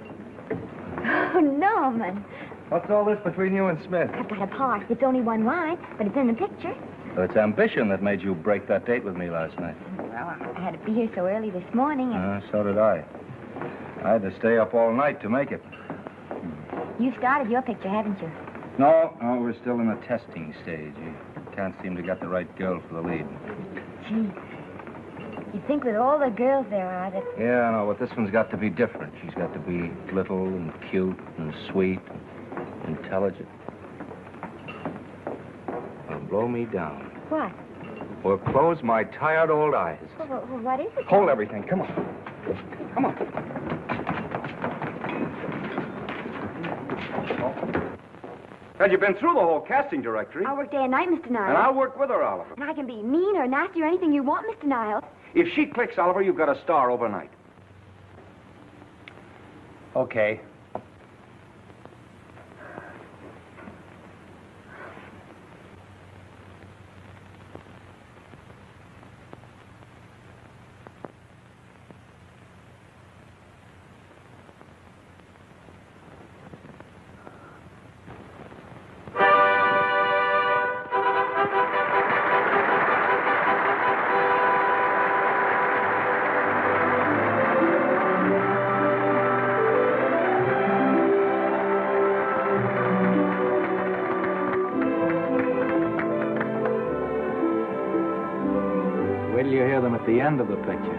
Oh, Norman. What's all this between you and Smith? I've got a part. It's only one line, but it's in the picture. Well, it's ambition that made you break that date with me last night. Well, I had to be here so early this morning, and So did I. I had to stay up all night to make it. you started your picture, haven't you? No, we're still in the testing stage. You can't seem to get the right girl for the lead. Gee, you'd think with all the girls there are that... Yeah, I know, but this one's got to be different. She's got to be little and cute and sweet and intelligent. Well, blow me down. What? Or close my tired old eyes. Well, what is it? Hold everything. Come on. Come on. Had you been through the whole casting directory? I'll work day and night, Mr. Niles. And I'll work with her, Oliver. And I can be mean or nasty or anything you want, Mr. Niles. If she clicks, Oliver, you've got a star overnight. Okay. Wait till you hear them at the end of the picture.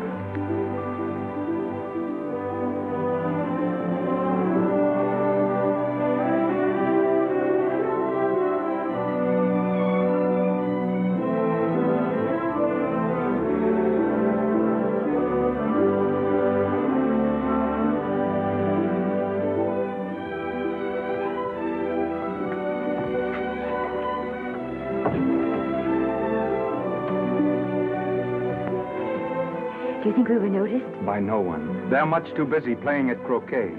Do you think we were noticed? By no one. They're much too busy playing at croquet.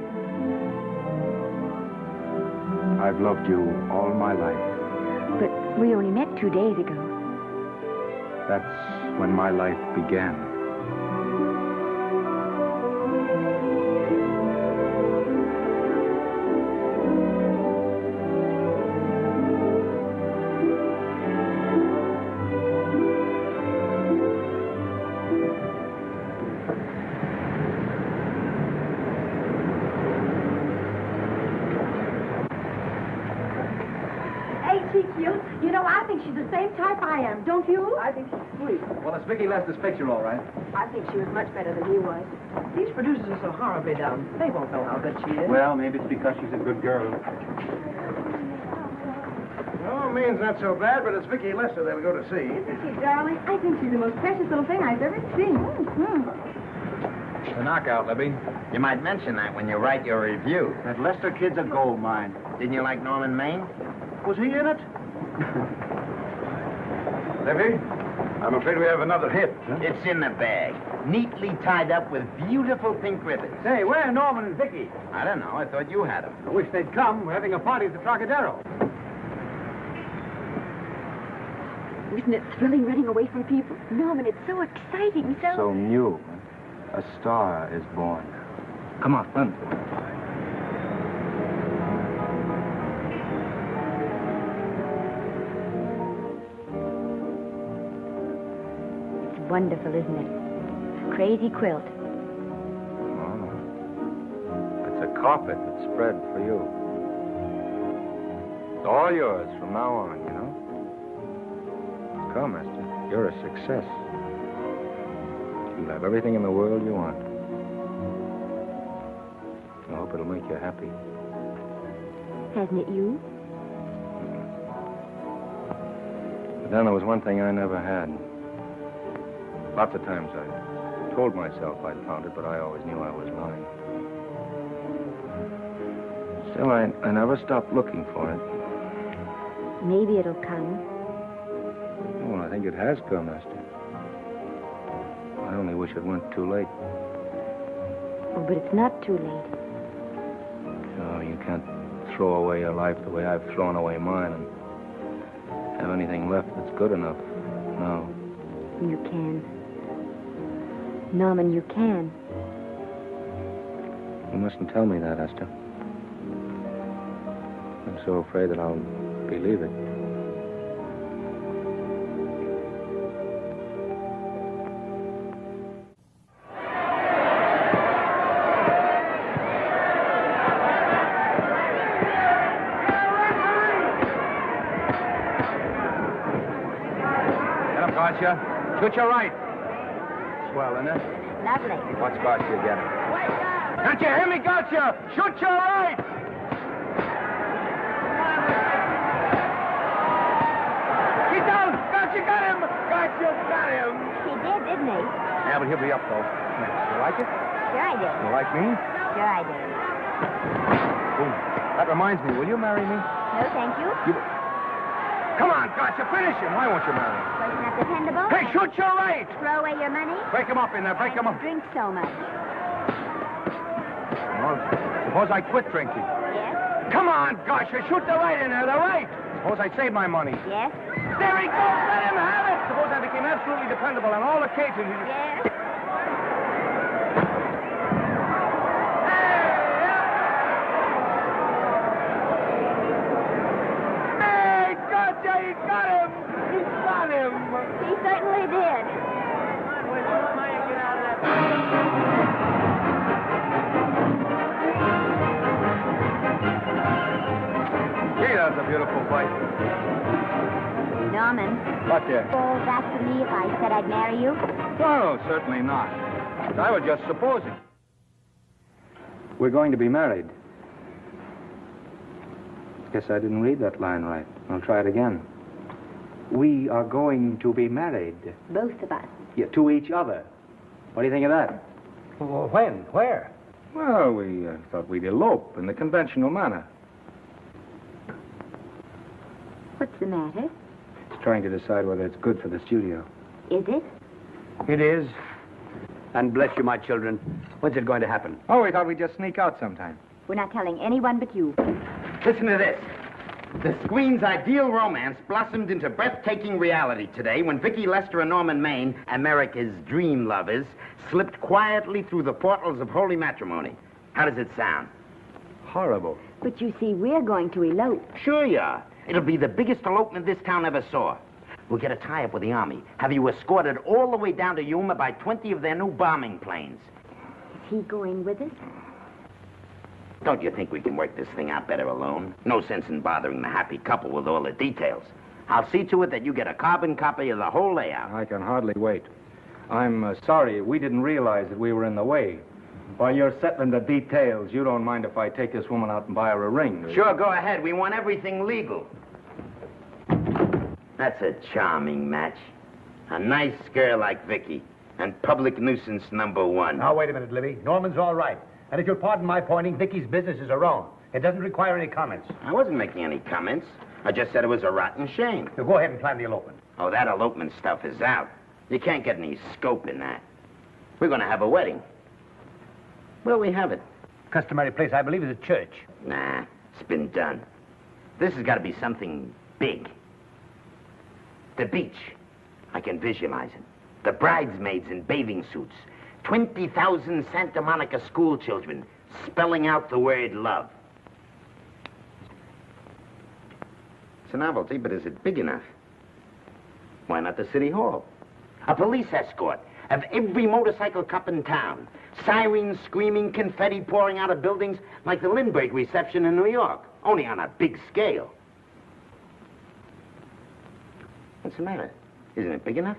I've loved you all my life. But we only met 2 days ago. That's when my life began. she cute? You know, I think she's the same type I am, don't you? I think she's sweet. Well, it's Vicki Lester's picture, all right. I think she was much better than he was. These producers are so horribly dumb. They won't know how good she is. Well, maybe it's because she's a good girl. Oh, Maine's not so bad, but it's Vicki Lester they'll go to see. Isn't she, darling? I think she's the most precious little thing I've ever seen. The knockout, Libby. You might mention that when you write your review. That Lester kid's a gold mine. Didn't you like Norman Maine? Was he in it? Libby, I'm afraid we have another hit. Huh? It's in the bag, neatly tied up with beautiful pink ribbons. Say, where are Norman and Vicki? I don't know. I thought you had them. I wish they'd come. We're having a party at the Trocadero. Isn't it thrilling running away from people? Norman, it's so exciting, So new. A star is born. Come on, run. It's wonderful, isn't it? A crazy quilt. Oh. It's a carpet that's spread for you. It's all yours from now on, you know? Come, Esther. You're a success. You'll have everything in the world you want. I hope it'll make you happy. Hasn't it you? But then there was one thing I never had. Lots of times I told myself I'd found it, but I always knew I was lying. Still, I never stopped looking for it. Maybe it'll come. Oh, I think it has come, Esther. I only wish it went too late. Oh, but it's not too late. No, you can't throw away your life the way I've thrown away mine and have anything left that's good enough. No. You can. Norman, you can. You mustn't tell me that, Esther. I'm so afraid that I'll believe it. Gotcha. Shoot your right. Swell, isn't it? Lovely. What's Gotcha getting? Can't you hear me, Gotcha? Shoot your right. He's down. Gotcha got him. Gotcha got him. He did, didn't he? Yeah, but he'll be up, though. You like it? Sure I did. You like me? Sure I did. Oh, that reminds me. Will you marry me? No, thank you. Come on, Gotcha. Finish him. Why won't you marry him? Wasn't that dependable? Hey, shoot your right. Throw away your money? Break him up in there. Break him up. Drink so much. Well, suppose I quit drinking. Yes? Come on, Gotcha. Shoot the right in there. The right. Suppose I save my money. Yes? There he goes. Let him have it. Suppose I became absolutely dependable on all occasions. Yes? Hey, Gotcha. He got him. He got him. He certainly did. Gee, that's a beautiful fight. Norman. What there? Well, that's to me if I said I'd marry you. Oh, certainly not. I was just supposing. We're going to be married. Guess I didn't read that line right. I'll try it again. We are going to be married. Both of us. Yeah, to each other. What do you think of that? Well, when? Where? Well, we thought we'd elope in the conventional manner. What's the matter? It's trying to decide whether it's good for the studio. Is it? It is. And bless you, my children. When's it going to happen? Oh, we thought we'd just sneak out sometime. We're not telling anyone but you. Listen to this. The screen's ideal romance blossomed into breathtaking reality today when Vicki Lester and Norman Maine, America's dream lovers, slipped quietly through the portals of holy matrimony. How does it sound? Horrible. But you see, we're going to elope. Sure you are. It'll be the biggest elopement this town ever saw. We'll get a tie-up with the Army, have you escorted all the way down to Yuma by 20 of their new bombing planes. Is he going with us? Don't you think we can work this thing out better alone? No sense in bothering the happy couple with all the details. I'll see to it that you get a carbon copy of the whole layout. I can hardly wait. I'm sorry. We didn't realize that we were in the way. While you're settling the details, you don't mind if I take this woman out and buy her a ring, do you? Sure, go ahead. We want everything legal. That's a charming match. A nice girl like Vicki. And public nuisance #1. Now, wait a minute, Libby. Norman's all right. And if you'll pardon my pointing, Vicky's business is her own. It doesn't require any comments. I wasn't making any comments. I just said it was a rotten shame. So go ahead and plan the elopement. Oh, that elopement stuff is out. You can't get any scope in that. We're going to have a wedding. Where'll we have it? Customary place, I believe, is a church. Nah, it's been done. This has got to be something big. The beach. I can visualize it. The bridesmaids in bathing suits. 20,000 Santa Monica school children spelling out the word love. It's a novelty, but is it big enough? Why not the city hall? A police escort of every motorcycle cop in town. Sirens screaming, confetti pouring out of buildings like the Lindbergh reception in New York, only on a big scale. What's the matter? Isn't it big enough?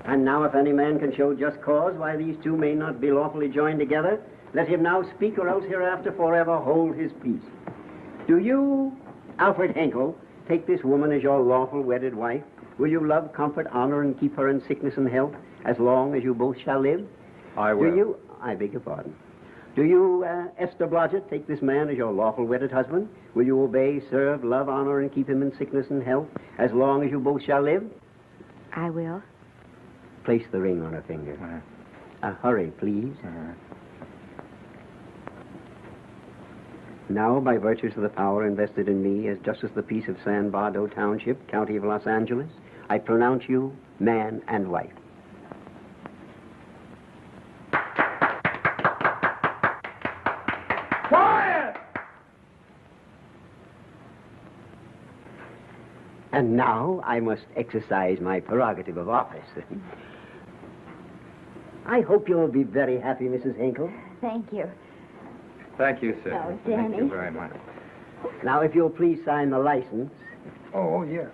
And now if any man can show just cause why these two may not be lawfully joined together, let him now speak, or else hereafter forever hold his peace. Do you, Alfred Henkel, take this woman as your lawful wedded wife? Will you love, comfort, honor, and keep her in sickness and health as long as you both shall live? I will. Do you, I beg your pardon. Do you, Esther Blodgett, take this man as your lawful wedded husband? Will you obey, serve, love, honor, and keep him in sickness and health as long as you both shall live? I will. Place the ring on her finger. Hurry, please. Now, by virtues of the power invested in me as Justice of the Peace of San Bardo Township, County of Los Angeles, I pronounce you man and wife. Quiet! And now I must exercise my prerogative of office. I hope you'll be very happy, Mrs. Hinkle. Thank you. Thank you, sir. Oh, Thank Danny. you very much. Now, if you'll please sign the license. Oh, yeah.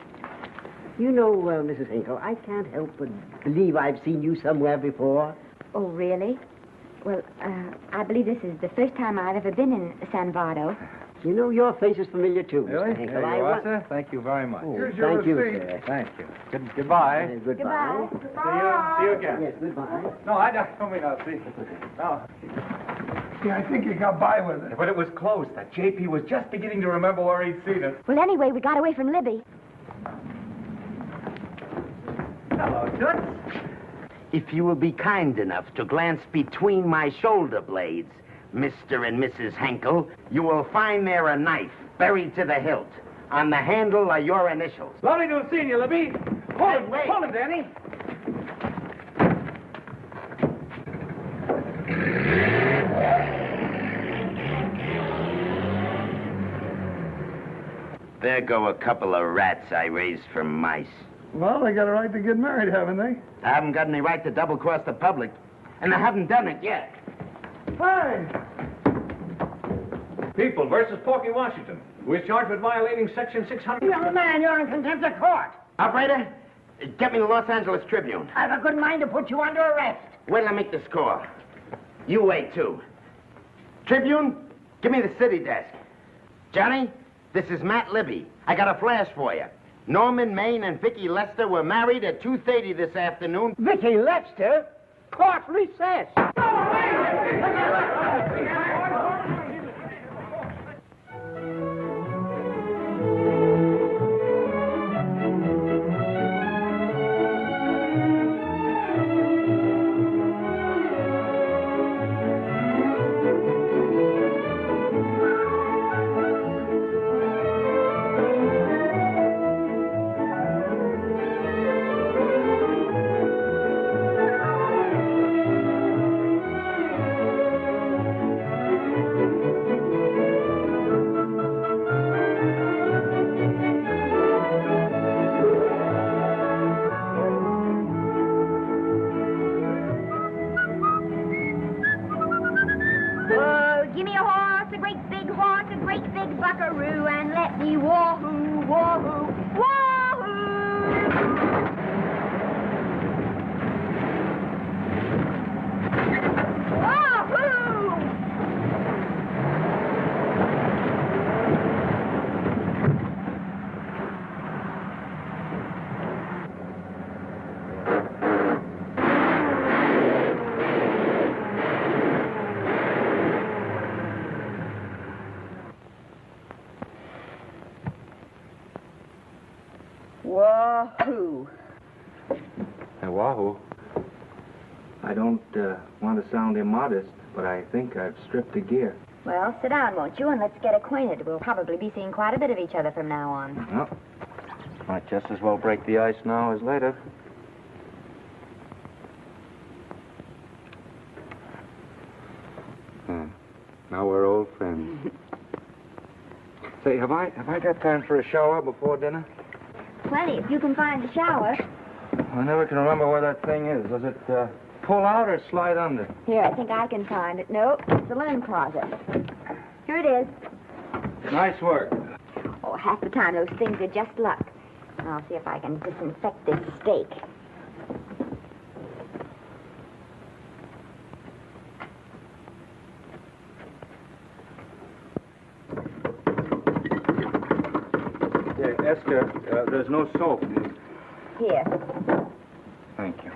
You know, Mrs. Hinkle, I can't help but believe I've seen you somewhere before. Oh, really? Well, I believe this is the first time I've ever been in San Bardo. You know, your face is familiar, too, Really? Mr. Hinkle. There I you are, want- sir. Thank you very much. Oh, Here's your thank you, receipt. sir. Thank you. Goodbye. Goodbye. See you again. Yes, goodbye. No, I don't mean I'll see. No. Yeah, I think you got by with it. But it was close. That JP was just beginning to remember where he'd seen it. Well, anyway, we got away from Libby. Hello, Toots. If you will be kind enough to glance between my shoulder blades, Mr. and Mrs. Henkel, you will find there a knife buried to the hilt. On the handle are your initials. Lovely to have seen you, Libby. Hold him, Hold him, Danny. There go a couple of rats I raised from mice. Well, they got a right to get married, haven't they? I haven't got any right to double-cross the public, and I haven't done it yet. Hey! People versus Porky Washington, who is charged with violating Section 600. Young man, you're in contempt of court. Operator, get me the Los Angeles Tribune. I have a good mind to put you under arrest. Wait till I make the score. You wait, too. Tribune, give me the city desk. Johnny, this is Matt Libby. I got a flash for you. Norman Maine and Vicki Lester were married at 2:30 this afternoon. Vicki Lester? Court recess. great big horse, a great big buckaroo, and let me wahoo, wahoo, wahoo! Wahoo. Hey, Wahoo. I don't want to sound immodest, but I think I've stripped a gear. Well, sit down, won't you, and let's get acquainted. We'll probably be seeing quite a bit of each other from now on. Well, might just as well break the ice now as later. Now we're old friends. Say, have I got time for a shower before dinner? Plenty, if you can find the shower. I never can remember where that thing is. Does it pull out or slide under? Here, I think I can find it. Nope, it's the linen closet. Here it is. Nice work. Oh, half the time those things are just luck. I'll see if I can disinfect this steak. Yeah, Esther, there's no soap. Here. Thank you.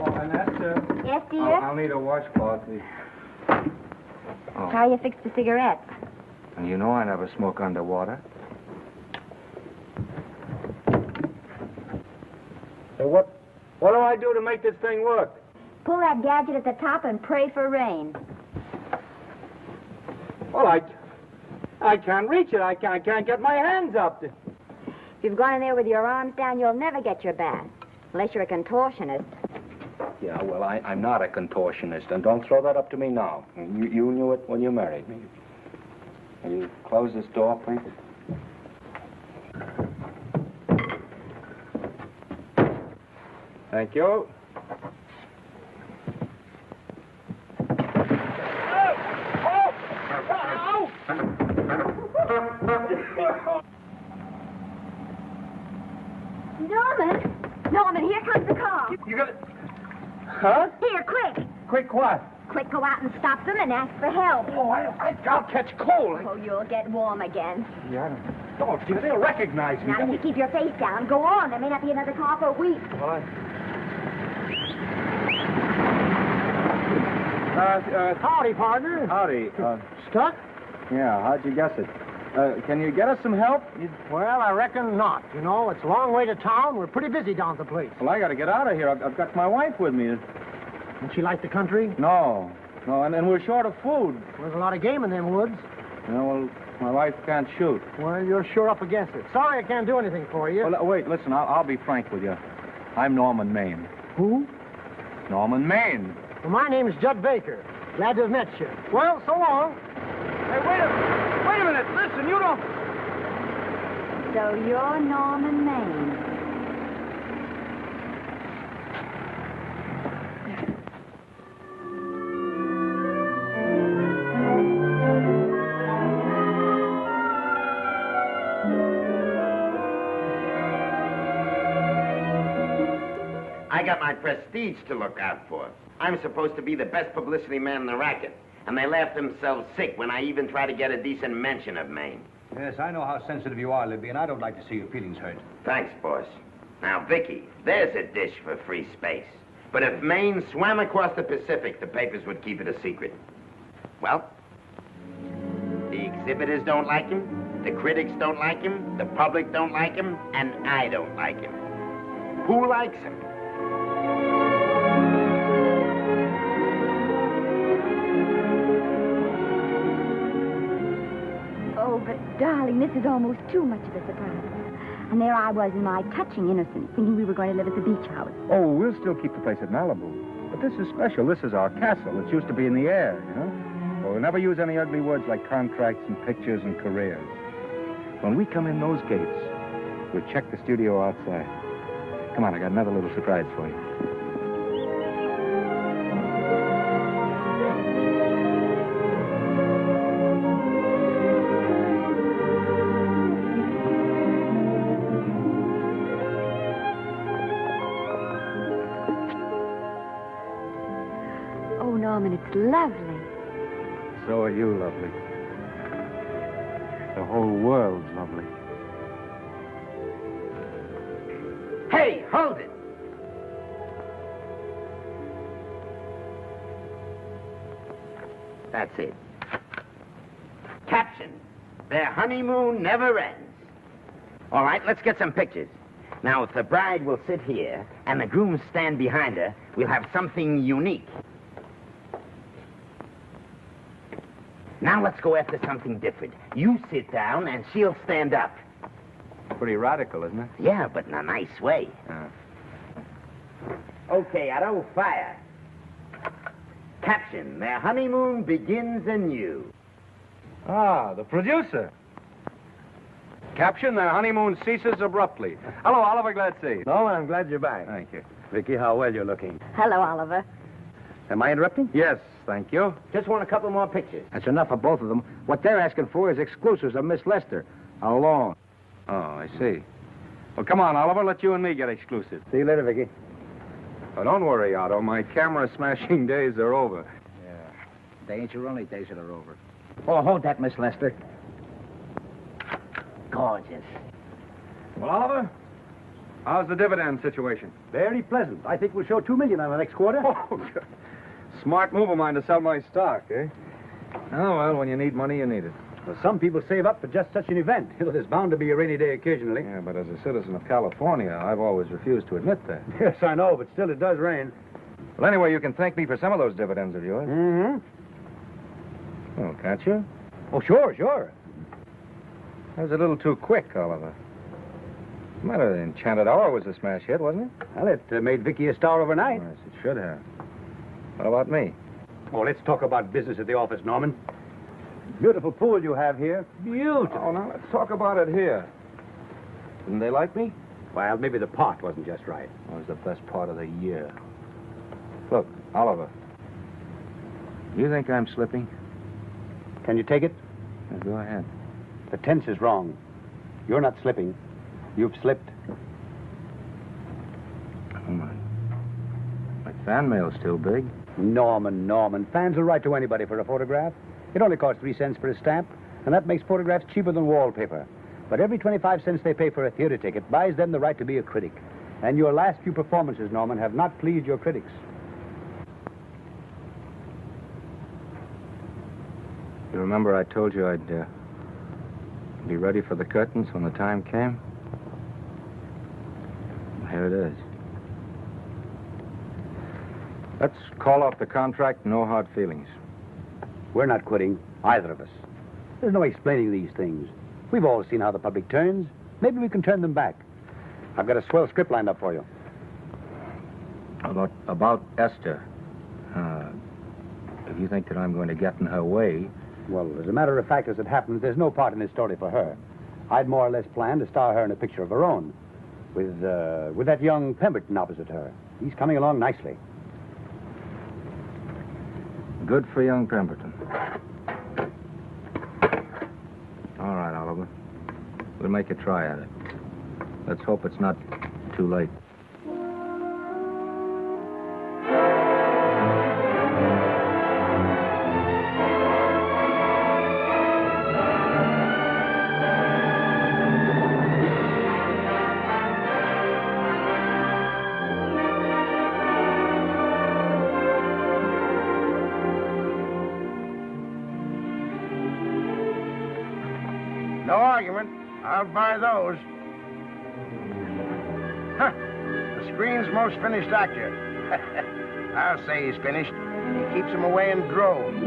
Oh, and Esther. Yes, dear? I'll need a washcloth. Oh. How you fix the cigarettes? And you know I never smoke underwater. So what do I do to make this thing work? Pull that gadget at the top and pray for rain. Well, I can't reach it. I can't get my hands up. If you've gone in there with your arms down, you'll never get your bath. Unless you're a contortionist. Yeah, well, I'm not a contortionist, and don't throw that up to me now. You knew it when you married me. Will you close this door, please? Thank you. Norman, here comes the car. You got it? Huh? Here, quick. Quick what? Quick, go out and stop them and ask for help. Oh, I'll catch cold. Oh, you'll get warm again. Yeah, don't, dear. They'll recognize me. Now, you keep your face down. Go on. There may not be another car for a week. Well, howdy, partner. Howdy. Stuck? Yeah, how'd you guess it? Can you get us some help? Well, I reckon not. You know, it's a long way to town. We're pretty busy down at the place. Well, I got to get out of here. I've got my wife with me. Doesn't she like the country? No, and we're short of food. There's a lot of game in them woods. You know, well, my wife can't shoot. Well, you're sure up against it. Sorry I can't do anything for you. Well, wait, listen, I'll be frank with you. I'm Norman Maine. Who? Norman Maine. Well, my name's Judd Baker. Glad to have met you. Well, so long. Hey, wait a minute. Listen, you don't... So you're Norman Maine. I got my prestige to look out for. I'm supposed to be the best publicity man in the racket. And they laugh themselves sick when I even try to get a decent mention of Maine. Yes, I know how sensitive you are, Libby, and I don't like to see your feelings hurt. Thanks, boss. Now, Vicki, there's a dish for free space. But if Maine swam across the Pacific, the papers would keep it a secret. Well, the exhibitors don't like him, the critics don't like him, the public don't like him, and I don't like him. Who likes him? Oh, but darling, this is almost too much of a surprise. And there I was in my touching innocence, thinking we were going to live at the beach house. Oh, we'll still keep the place at Malibu. But this is special. This is our castle. It's used to be in the air, you know? Well, we'll never use any ugly words like contracts and pictures and careers. When we come in those gates, we'll check the studio outside. Come on, I got another little surprise for you. lovely. So are you lovely. The whole world's lovely. Hey, hold it! That's it. Caption: their honeymoon never ends. All right, let's get some pictures. Now, if the bride will sit here and the groom stand behind her, we'll have something unique. Now let's go after something different. You sit down and she'll stand up. Pretty radical, isn't it? Yeah, but in a nice way. Okay, Otto, fire. Caption: their honeymoon begins anew. Ah, the producer. Caption: their honeymoon ceases abruptly. Hello, Oliver, glad to see you. Norman, I'm glad you're back. Thank you. Vicky, how well you're looking. Hello, Oliver. Am I interrupting? Yes, thank you. Just want a couple more pictures. That's enough for both of them. What they're asking for is exclusives of Miss Lester. Alone. Oh, I see. Well, come on, Oliver. Let you and me get exclusive. See you later, Vicky. Oh, don't worry, Otto. My camera smashing days are over. Yeah. They ain't your only days that are over. Oh, hold that, Miss Lester. Gorgeous. Well, Oliver, how's the dividend situation? Very pleasant. I think we'll show $2 million on the next quarter. Oh, smart move of mine to sell my stock, eh? Oh, well, when you need money, you need it. Well, some people save up for just such an event. There's bound to be a rainy day occasionally. Yeah, but as a citizen of California, I've always refused to admit that. Yes, I know, but still it does rain. Well, anyway, you can thank me for some of those dividends of yours. Mm-hmm. Oh, can't you? Oh, sure. That was a little too quick, Oliver. The matter, The Enchanted Hour was a smash hit, wasn't it? Well, it made Vicky a star overnight. Yes, it should have. What about me? Oh, let's talk about business at the office, Norman. Beautiful pool you have here. Beautiful. Oh, now let's talk about it here. Didn't they like me? Well, maybe the pot wasn't just right. It was the best part of the year. Look, Oliver. Do you think I'm slipping? Can you take it? Yeah, go ahead. The tense is wrong. You're not slipping. You've slipped. Oh, my fan mail's still big. Norman. Fans will write to anybody for a photograph. It only costs 3 cents for a stamp, and that makes photographs cheaper than wallpaper. But every 25 cents they pay for a theater ticket buys them the right to be a critic. And your last few performances, Norman, have not pleased your critics. You remember I told you I'd be ready for the curtains when the time came? Here it is. Let's call off the contract, no hard feelings. We're not quitting, either of us. There's no explaining these things. We've all seen how the public turns. Maybe we can turn them back. I've got a swell script lined up for you. About Esther. If you think that I'm going to get in her way... Well, as a matter of fact, as it happens, there's no part in this story for her. I'd more or less planned to star her in a picture of her own, with that young Pemberton opposite her. He's coming along nicely. Good for young Pemberton. All right, Oliver. We'll make a try at it. Let's hope it's not too late. No argument. I'll buy those. Huh. The screen's most finished actor. I'll say he's finished. He keeps them away in droves.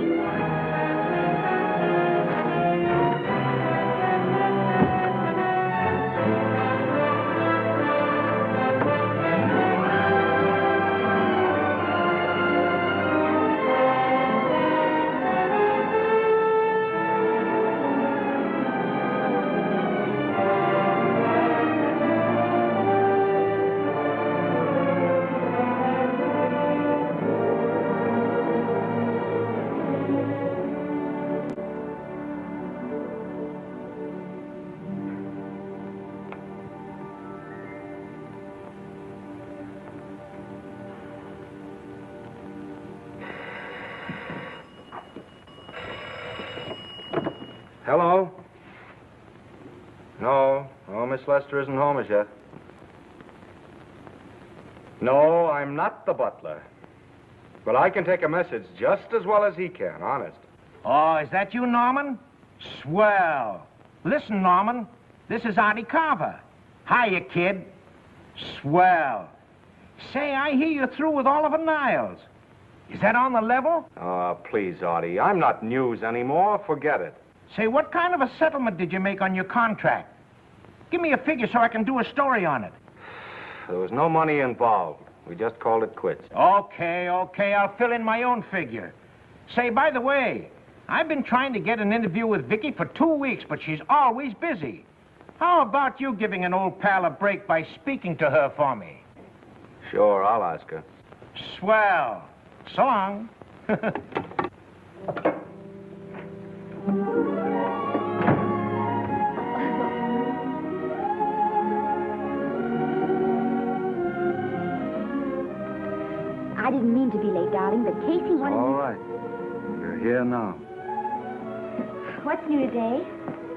Hello? No, Miss Lester isn't home as yet. No, I'm not the butler. But I can take a message just as well as he can, honest. Oh, is that you, Norman? Swell. Listen, Norman, this is Artie Carver. Hiya, kid. Swell. Say, I hear you're through with Oliver Niles. Is that on the level? Oh, please, Artie. I'm not news anymore. Forget it. Say, what kind of a settlement did you make on your contract? Give me a figure so I can do a story on it. There was no money involved. We just called it quits. Okay, I'll fill in my own figure. Say, by the way, I've been trying to get an interview with Vicki for 2 weeks, but she's always busy. How about you giving an old pal a break by speaking to her for me? Sure, I'll ask her. Swell. So long. I didn't mean to be late, darling, but Casey wanted... All right. You're here now. What's new today?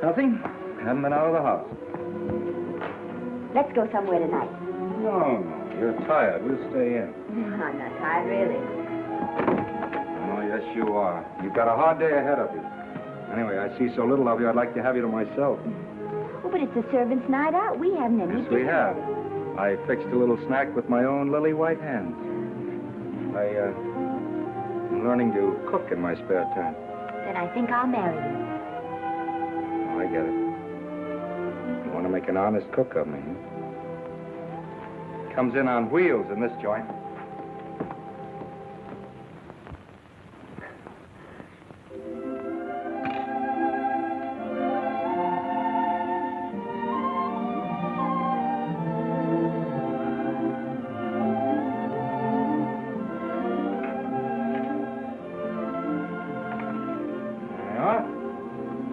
Nothing. Haven't been out of the house. Let's go somewhere tonight. No. You're tired. We'll stay in. I'm not tired, really. Oh, yes, you are. You've got a hard day ahead of you. Anyway, I see so little of you, I'd like to have you to myself. Oh, but it's a servant's night out. We haven't any Yes, we dinner. have. I fixed a little snack with my own lily white hands. I'm learning to cook in my spare time. Then I think I'll marry you. Oh, I get it. You want to make an honest cook of me, huh? Comes in on wheels in this joint.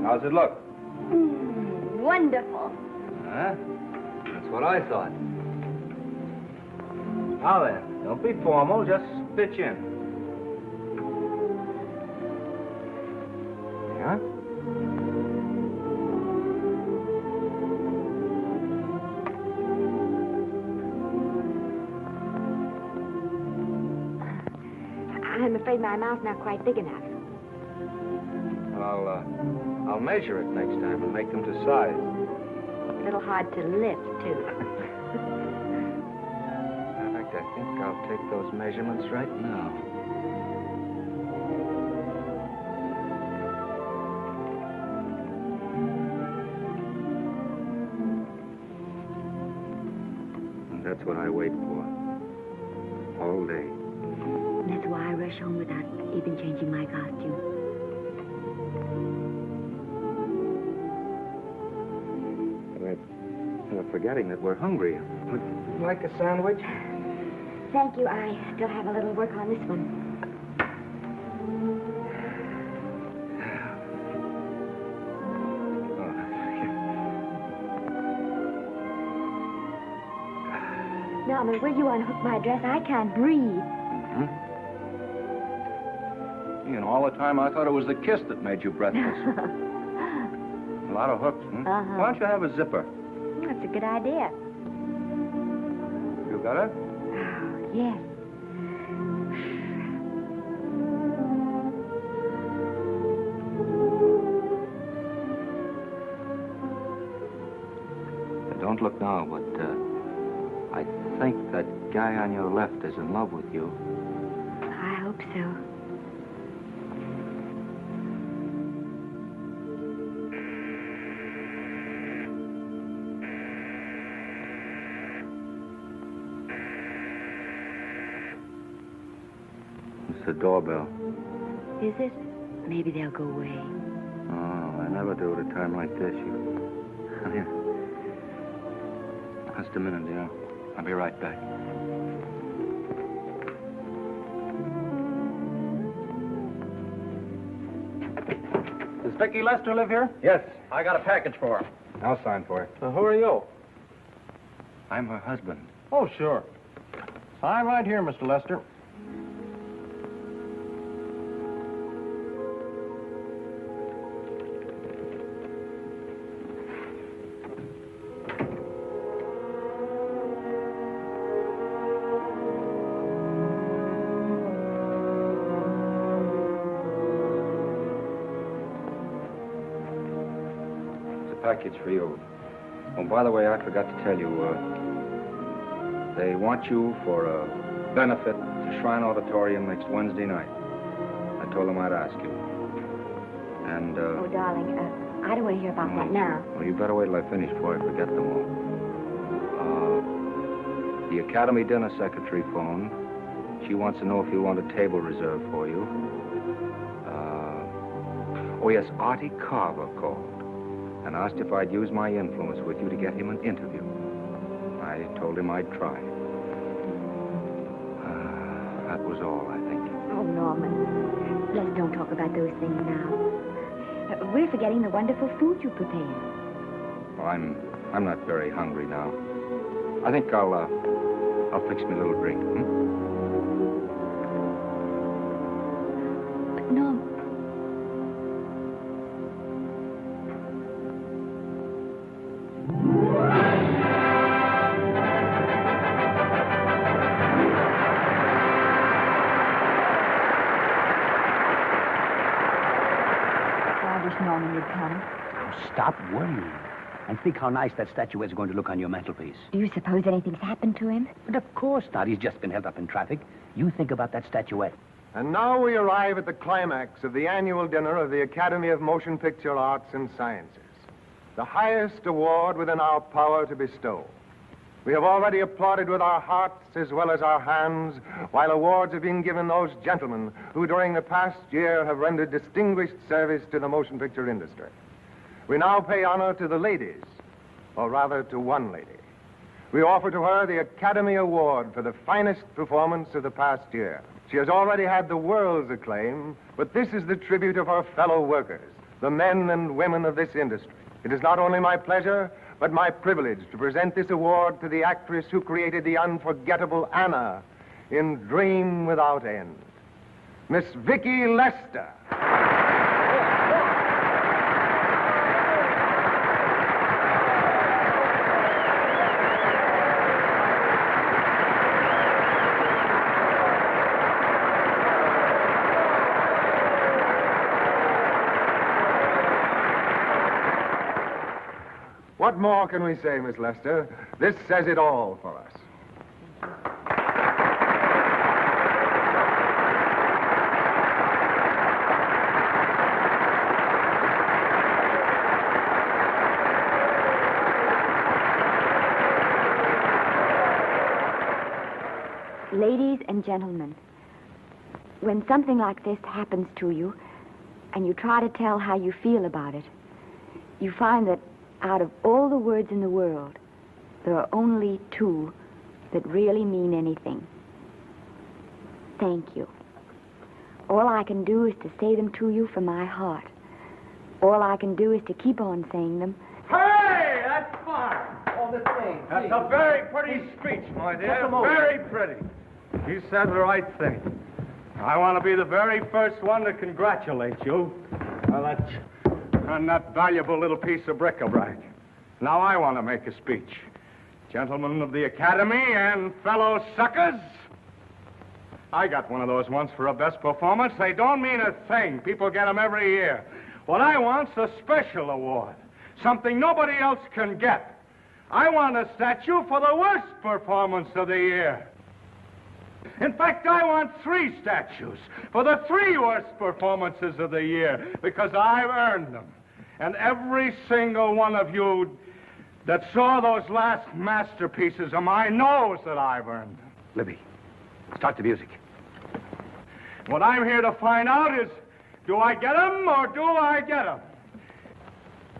How's it look? Wonderful. Huh? That's what I thought. Now then, don't be formal, just pitch in. Yeah? I'm afraid my mouth's not quite big enough. I'll measure it next time and make them to size. A little hard to lift, too. In fact, I think I'll take those measurements right now. And that's what I wait for. All day. That's why I rush home without even changing my costume. We're forgetting that we're hungry. Would you like a sandwich? Thank you. I still have a little work on this one. Norman, will you unhook my dress? I can't breathe. Mm-hmm. You know, all the time I thought it was the kiss that made you breathless. A lot of hooks, huh? Uh-huh. Why don't you have a zipper? That's a good idea. You got it? Oh, yes. Don't look now, but I think that guy on your left is in love with you. I hope so. It's the doorbell. Is it? Maybe they'll go away. Oh, I never do at a time like this. Here. Just a minute, dear. I'll be right back. Does Vicki Lester live here? Yes. I got a package for her. I'll sign for it. Who are you? I'm her husband. Oh, sure. Sign right here, Mr. Lester. package for you. Oh, by the way, I forgot to tell you, they want you for a benefit to Shrine Auditorium next Wednesday night. I told them I'd ask you. And, Oh, darling, I don't want to hear about that now. Well, you better wait till I finish before I forget them all. The Academy dinner secretary phoned. She wants to know if you want a table reserved for you. Oh, yes, Artie Carver called and asked if I'd use my influence with you to get him an interview. I told him I'd try. That was all, I think. Oh, Norman, let's don't talk about those things now. We're forgetting the wonderful food you prepared. Well, I'm not very hungry now. I think I'll fix me a little drink. But, Norm... Norman would come. Oh, stop worrying. And think how nice that statuette is going to look on your mantelpiece. Do you suppose anything's happened to him? But of course not. He's just been held up in traffic. You think about that statuette. And now we arrive at the climax of the annual dinner of the Academy of Motion Picture Arts and Sciences, the highest award within our power to bestow. We have already applauded with our hearts as well as our hands, while awards have been given those gentlemen who during the past year have rendered distinguished service to the motion picture industry. We now pay honor to the ladies, or rather to one lady. We offer to her the Academy Award for the finest performance of the past year. She has already had the world's acclaim, but this is the tribute of her fellow workers, the men and women of this industry. It is not only my pleasure, but my privilege to present this award to the actress who created the unforgettable Anna in Dream Without End, Miss Vicki Lester. What more can we say, Miss Lester? This says it all for us. Ladies and gentlemen, when something like this happens to you and you try to tell how you feel about it, you find that out of all the words in the world, there are only two that really mean anything. Thank you. All I can do is to say them to you from my heart. All I can do is to keep on saying them. Hey, that's fine. Oh, this thing. That's a very pretty speech, my dear. Very pretty. You said the right thing. I want to be the very first one to congratulate you on that valuable little piece of bric-a-brac. Now I want to make a speech. Gentlemen of the Academy and fellow suckers, I got one of those once for a best performance. They don't mean a thing. People get them every year. What I want's a special award, something nobody else can get. I want a statue for the worst performance of the year. In fact, I want 3 statues for the 3 worst performances of the year, because I've earned them. And every single one of you that saw those last masterpieces of mine knows that I've earned them. Libby, start the music. What I'm here to find out is, do I get them or do I get them?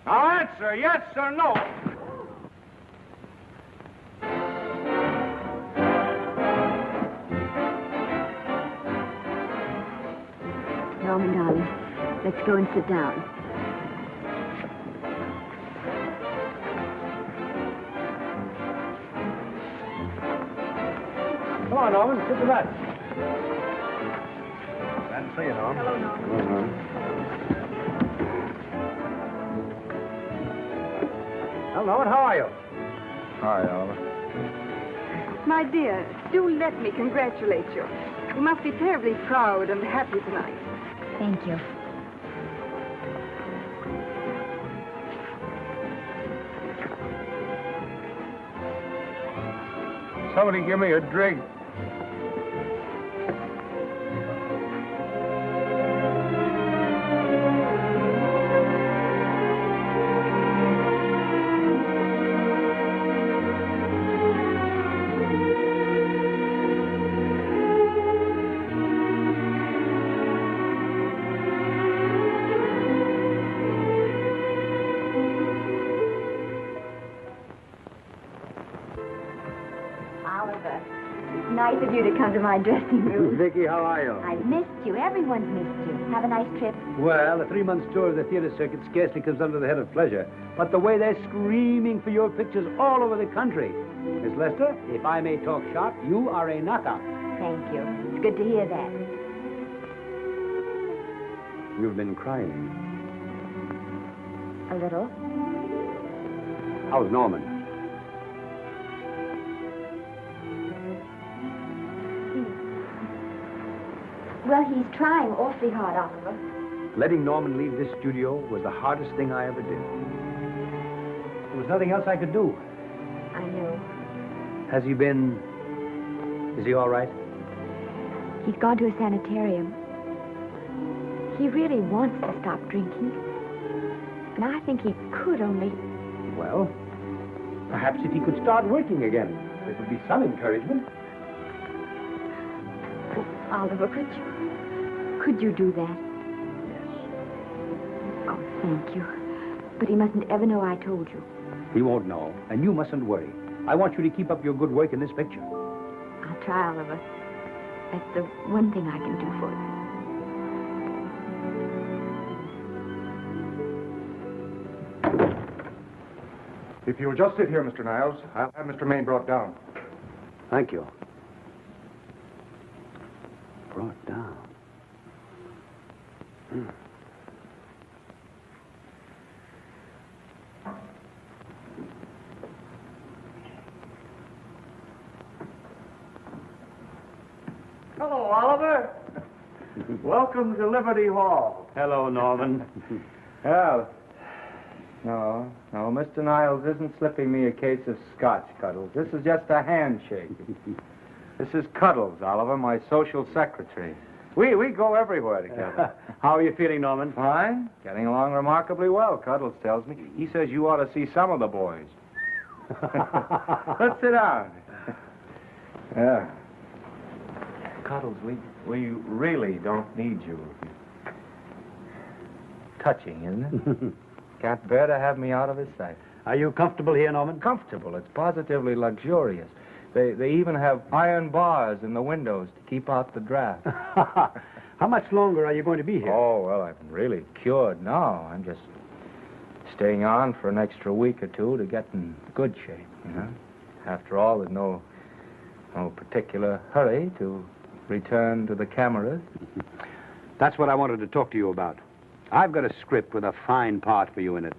Now answer, yes or no. Norman, darling, let's go and sit down. Come on, Norman, sit to that. Glad to see you, Norman. Hello, Norman. Well, Norman, how are you? Hi, Oliver. My dear, do let me congratulate you. You must be terribly proud and happy tonight. Thank you. Somebody give me a drink. Oliver, it's nice of you to come to my dressing room. Vicki, how are you? I've missed you. Everyone's missed you. Have a nice trip. Well, a 3-month tour of the theater circuit scarcely comes under the head of pleasure. But the way they're screaming for your pictures all over the country. Miss Lester, if I may talk shop, you are a knockout. Thank you. It's good to hear that. You've been crying. A little. How's Norman? Well, he's trying awfully hard, Oliver. Letting Norman leave this studio was the hardest thing I ever did. There was nothing else I could do. I know. Has he been... Is he all right? He's gone to a sanitarium. He really wants to stop drinking. And I think he could only... Well, perhaps if he could start working again, it would be some encouragement. Oliver, could you do that? Yes. Oh, thank you. But he mustn't ever know I told you. He won't know, and you mustn't worry. I want you to keep up your good work in this picture. I'll try, Oliver. That's the one thing I can do for you. If you'll just sit here, Mr. Niles, I'll have Mr. Maine brought down. Thank you. Brought down. Hello, Oliver. Welcome to Liberty Hall. Hello, Norman. Well, no, Mr. Niles isn't slipping me a case of scotch, Cuddles. This is just a handshake. This is Cuddles, Oliver, my social secretary. We go everywhere together. How are you feeling, Norman? Fine. Getting along remarkably well, Cuddles tells me. He says you ought to see some of the boys. Let's sit down. Yeah. Cuddles, we really don't need you. Touching, isn't it? Can't bear to have me out of his sight. Are you comfortable here, Norman? Comfortable. It's positively luxurious. They even have iron bars in the windows to keep out the draft. How much longer are you going to be here? Oh, well, I'm really cured now. I'm just staying on for an extra week or two to get in good shape, you know. After all, there's no particular hurry to return to the cameras. That's what I wanted to talk to you about. I've got a script with a fine part for you in it.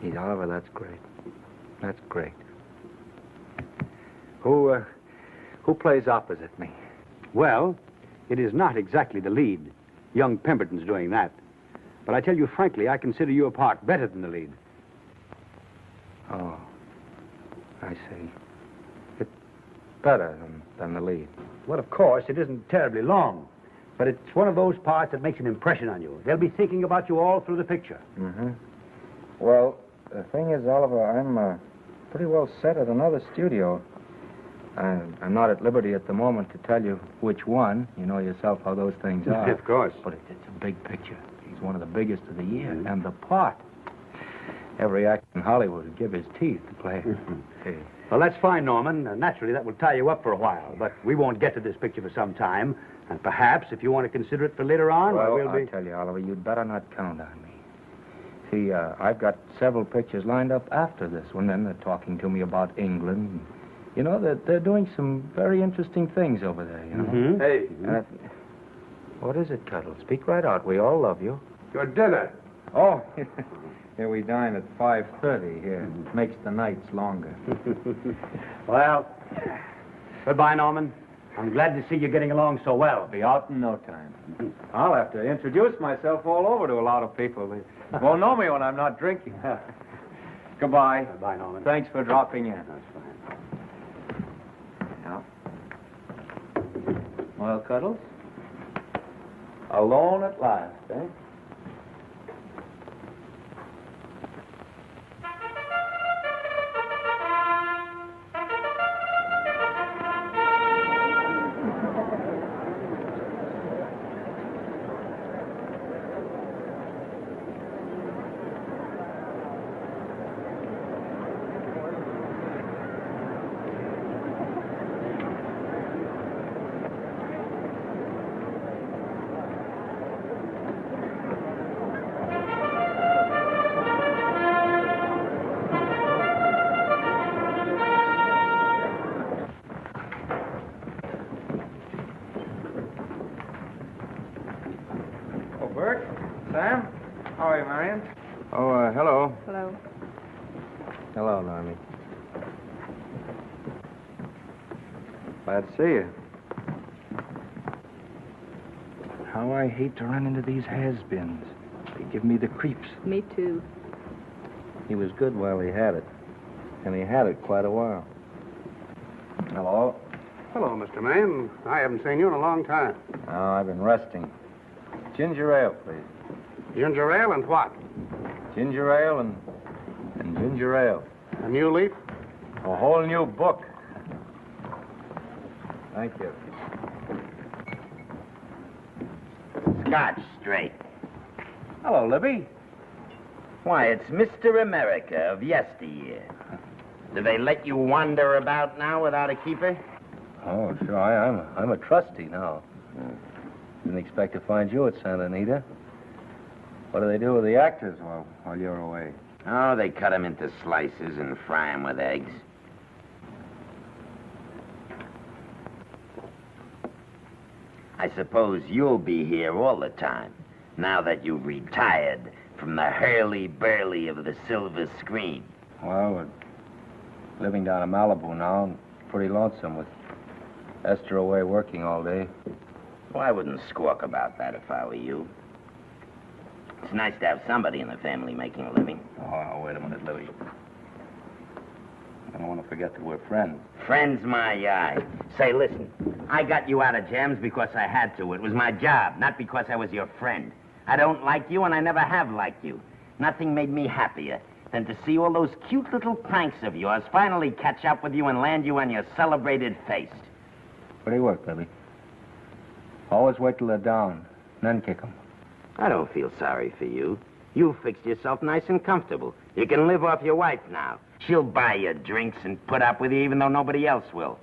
Gee, Oliver, that's great. That's great. Who plays opposite me? Well, it is not exactly the lead. Young Pemberton's doing that. But I tell you frankly, I consider your part better than the lead. Oh, I see. It's better than the lead. Well, of course, it isn't terribly long. But it's one of those parts that makes an impression on you. They'll be thinking about you all through the picture. Mm-hmm. Well, the thing is, Oliver, I'm pretty well set at another studio. I'm not at liberty at the moment to tell you which one. You know yourself how those things are. Of course. But it's a big picture. He's one of the biggest of the year. And the part. Every actor in Hollywood would give his teeth to play. Hey. Well, that's fine, Norman. Naturally, that will tie you up for a while. But we won't get to this picture for some time. And perhaps, if you want to consider it for later on, well, we'll be... I'll tell you, Oliver, you'd better not count on me. See, I've got several pictures lined up after this one. Then they're talking to me about England. You know, they're doing some very interesting things over there, you know. Mm-hmm. Hey. What is it, Cuddle? Speak right out. We all love you. Your dinner. Oh, here we dine at 5:30 here. It makes the nights longer. Well, goodbye, Norman. I'm glad to see you getting along so well. Be out in no time. I'll have to introduce myself all over to a lot of people. They won't know me when I'm not drinking. Goodbye. Goodbye, Norman. Thanks for dropping in. That's fine. Yeah. Well, Cuddles? Alone at last, eh? Sam? How are you, Marion? Oh, hello. Hello. Hello, Normie. Glad to see you. How I hate to run into these has-beens. They give me the creeps. Me too. He was good while he had it. And he had it quite a while. Hello? Hello, Mr. Maine. I haven't seen you in a long time. Oh, I've been resting. Ginger ale, please. Ginger ale and what? Ginger ale and ginger ale. A new leaf? A whole new book. Thank you. Scotch straight. Hello, Libby. Why, it's Mr. America of yesteryear. Do they let you wander about now without a keeper? Oh, sure. I'm a trustee now. Didn't expect to find you at Santa Anita. What do they do with the actors while you're away? Oh, they cut them into slices and fry them with eggs. I suppose you'll be here all the time, now that you've retired from the hurly-burly of the silver screen. Well, we're living down in Malibu now, and pretty lonesome with Esther away working all day. Well, I wouldn't squawk about that if I were you. It's nice to have somebody in the family making a living. Oh, wait a minute, Louie. I don't want to forget that we're friends. Friends, my eye. Say, listen, I got you out of jams because I had to. It was my job, not because I was your friend. I don't like you, and I never have liked you. Nothing made me happier than to see all those cute little pranks of yours finally catch up with you and land you on your celebrated face. Where do you work, Libby? Always wait till they're down, then kick them. I don't feel sorry for you. You fixed yourself nice and comfortable. You can live off your wife now. She'll buy you drinks and put up with you even though nobody else will.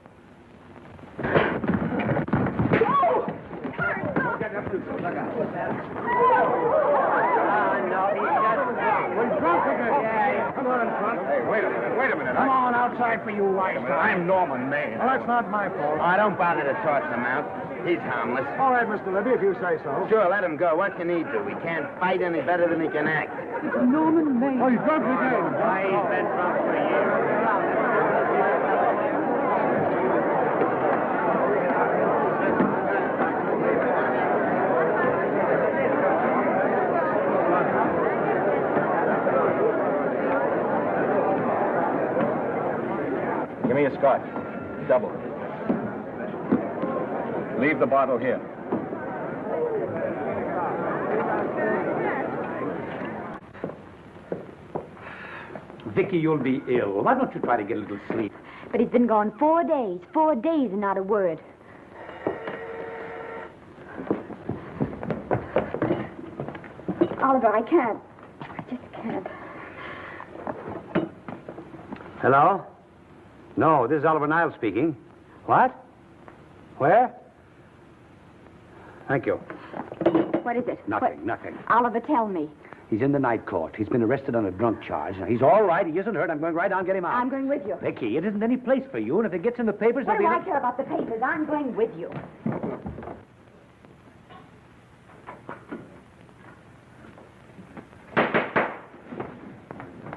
We're drunk again. Come on in front. Hey, wait a minute. Come on outside for you, wise guy. I'm Norman Maine. Well, that's not my fault. Oh, don't bother to toss him out. He's harmless. All right, Mr. Libby, if you say so. Sure, let him go. What can he do? He can't fight any better than he can act. Norman Maine. Oh, he's drunk again. Why, he's been drunk for years. Give me a scotch. Double. Leave the bottle here. Vicki, you'll be ill. Why don't you try to get a little sleep? But he's been gone 4 days. 4 days and not a word. Oliver, I can't. I just can't. Hello? No, this is Oliver Niles speaking. What? Where? Thank you. What is it? Nothing. Oliver, tell me. He's in the night court. He's been arrested on a drunk charge. Now, he's all right. He isn't hurt. I'm going right down and get him out. I'm going with you. Vicki, it isn't any place for you, and if it gets in the papers, What do there'll I be... care about the papers? I'm going with you.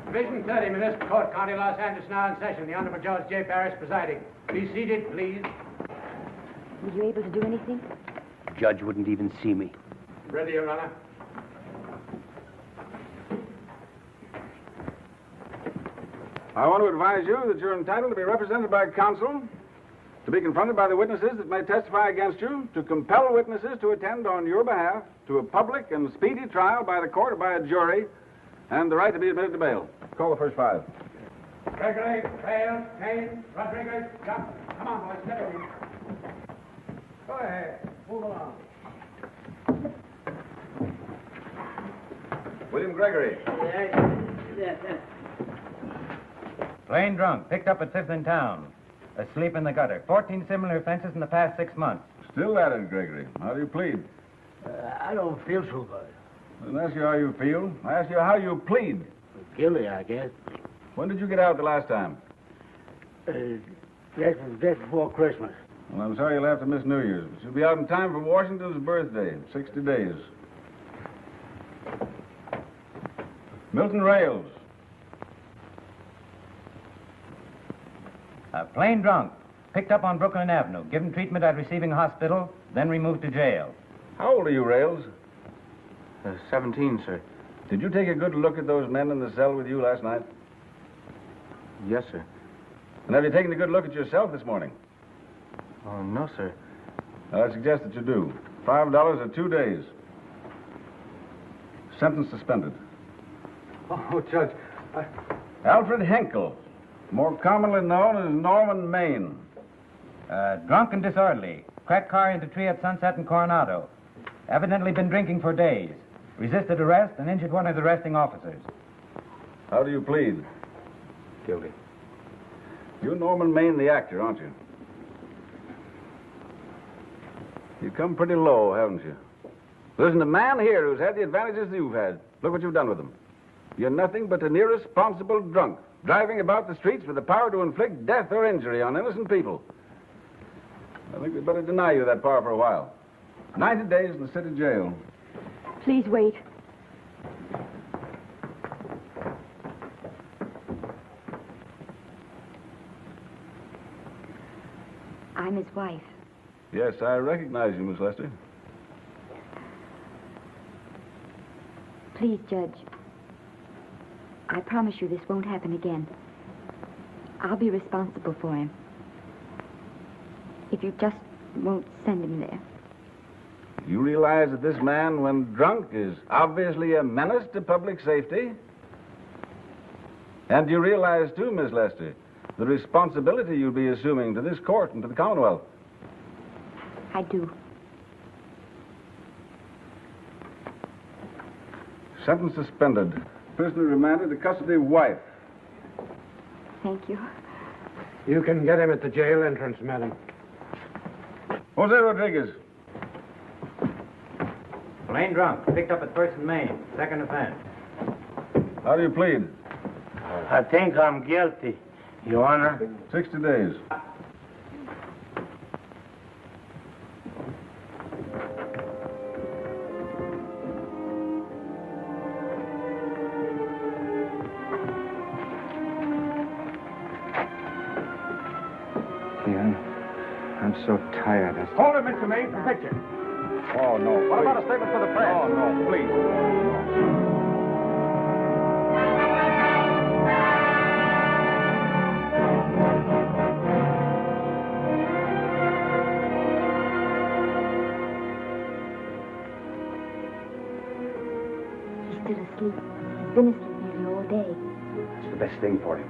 Division 30, Municipal Court, County Los Angeles, now in session. The Honorable Judge J. Parrish presiding. Be seated, please. Were you able to do anything? The judge wouldn't even see me. Ready, Your Honor. I want to advise you that you're entitled to be represented by counsel, to be confronted by the witnesses that may testify against you, to compel witnesses to attend on your behalf to a public and speedy trial by the court or by a jury, and the right to be admitted to bail. Call the first five. Gregory, Hale, Kane, Rodriguez, Johnson. Come on, boys, step in. Go ahead. Move along. William Gregory. Plain drunk, picked up at 5th in town. Asleep in the gutter. 14 similar offenses in the past 6 months. Still at it, Gregory. How do you plead? I don't feel so good. I didn't ask you how you feel. I asked you how you plead. Guilty, I guess. When did you get out the last time? That was just before Christmas. Well, I'm sorry you'll have to miss New Year's, but you'll be out in time for Washington's birthday, 60 days. Milton Rails. Plain drunk, picked up on Brooklyn Avenue, given treatment at receiving hospital, then removed to jail. How old are you, Rails? 17, sir. Did you take a good look at those men in the cell with you last night? Yes, sir. And have you taken a good look at yourself this morning? Oh, no, sir. I suggest that you do. $5 or 2 days. Sentence suspended. Oh, Judge, Alfred Henkel, more commonly known as Norman Maine. Drunk and disorderly. Cracked car into tree at Sunset and Coronado. Evidently been drinking for days. Resisted arrest and injured one of the arresting officers. How do you plead? Guilty. You're Norman Maine, the actor, aren't you? You've come pretty low, haven't you? There isn't a man here who's had the advantages you've had. Look what you've done with them. You're nothing but an irresponsible drunk, driving about the streets with the power to inflict death or injury on innocent people. I think we'd better deny you that power for a while. 90 days in the city jail. Please wait. I'm his wife. Yes, I recognize you, Miss Lester. Please, Judge. I promise you this won't happen again. I'll be responsible for him. If you just won't send him there. You realize that this man, when drunk, is obviously a menace to public safety? And you realize, too, Miss Lester, the responsibility you'll be assuming to this court and to the Commonwealth? I do. Sentence suspended. Prisoner remanded to custody wife. Thank you. You can get him at the jail entrance, madam. Jose Rodriguez. Plain drunk, picked up at 1st and Maine. Second offense. How do you plead? I think I'm guilty, Your Honor. 60 days. I'm so tired. Hold him, Mr. Maine, for picture. Oh, no. What about a statement for the press? Oh, no, please. He's still asleep. He's been asleep nearly all day. It's the best thing for him.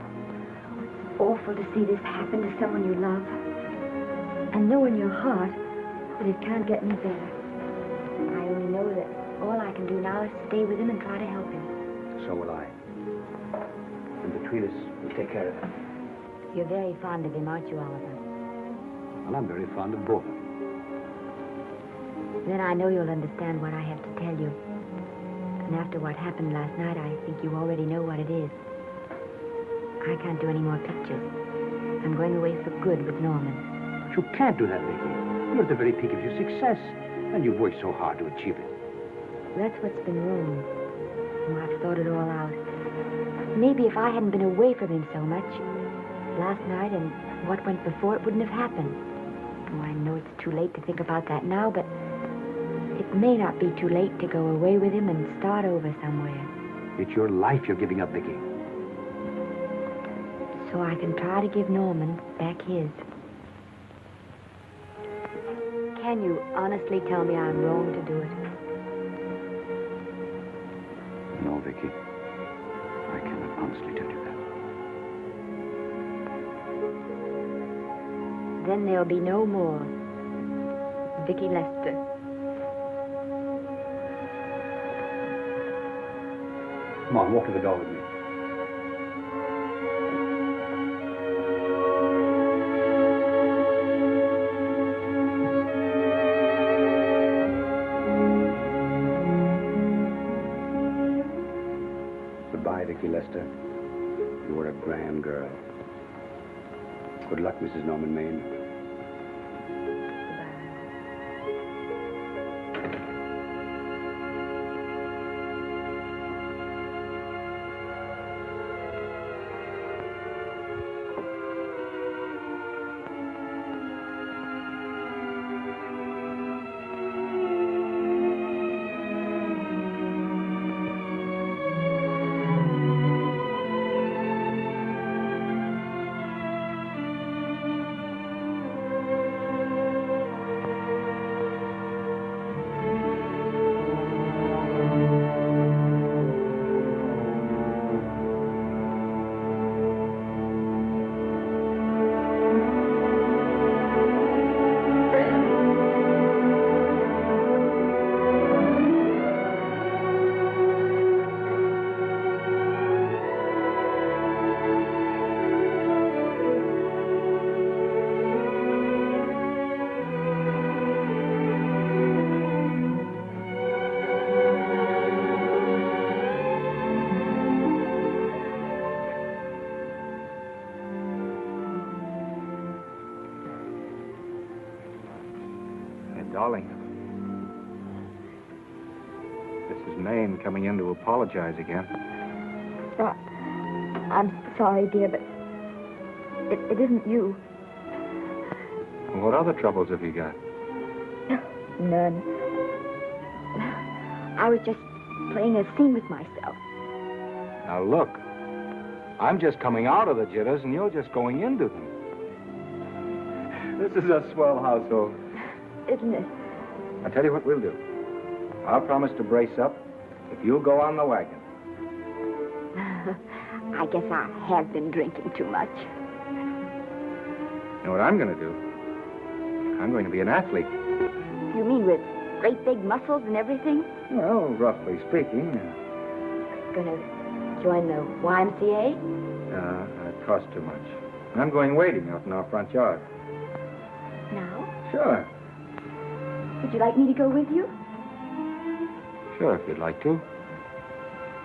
It's awful to see this happen to someone you love. And know in your heart that it can't get any better. I only know that all I can do now is stay with him and try to help him. So will I. And between us, we'll take care of him. You're very fond of him, aren't you, Oliver? Well, I'm very fond of both of them. Then I know you'll understand what I have to tell you. And after what happened last night, I think you already know what it is. I can't do any more pictures. I'm going away for good with Norman. But you can't do that, Vicki. You're at the very peak of your success. And you've worked so hard to achieve it. That's what's been wrong. Oh, I've thought it all out. Maybe if I hadn't been away from him so much, last night and what went before, it wouldn't have happened. Oh, I know it's too late to think about that now, but it may not be too late to go away with him and start over somewhere. It's your life you're giving up, Vicki. so I can try to give Norman back his. Can you honestly tell me I'm wrong to do it? No, Vicki. I cannot honestly tell you that. Then there'll be no more Vicki Lester. Come on, walk to the door with me. Goodbye, Vicki Lester. You were a grand girl. Good luck, Mrs. Norman Maine. Darling, this is Maine coming in to apologize again. I'm sorry, dear, but it isn't you. What other troubles have you got? None. I was just playing a scene with myself. Now look, I'm just coming out of the jitters and you're just going into them. This is a swell household. Isn't it? I'll tell you what we'll do. I'll promise to brace up if you'll go on the wagon. I guess I have been drinking too much. You know what I'm going to do? I'm going to be an athlete. You mean with great big muscles and everything? Well, roughly speaking. Gonna join the YMCA? It costs too much. I'm going wading out in our front yard. Now? Sure. Would you like me to go with you? Sure, if you'd like to.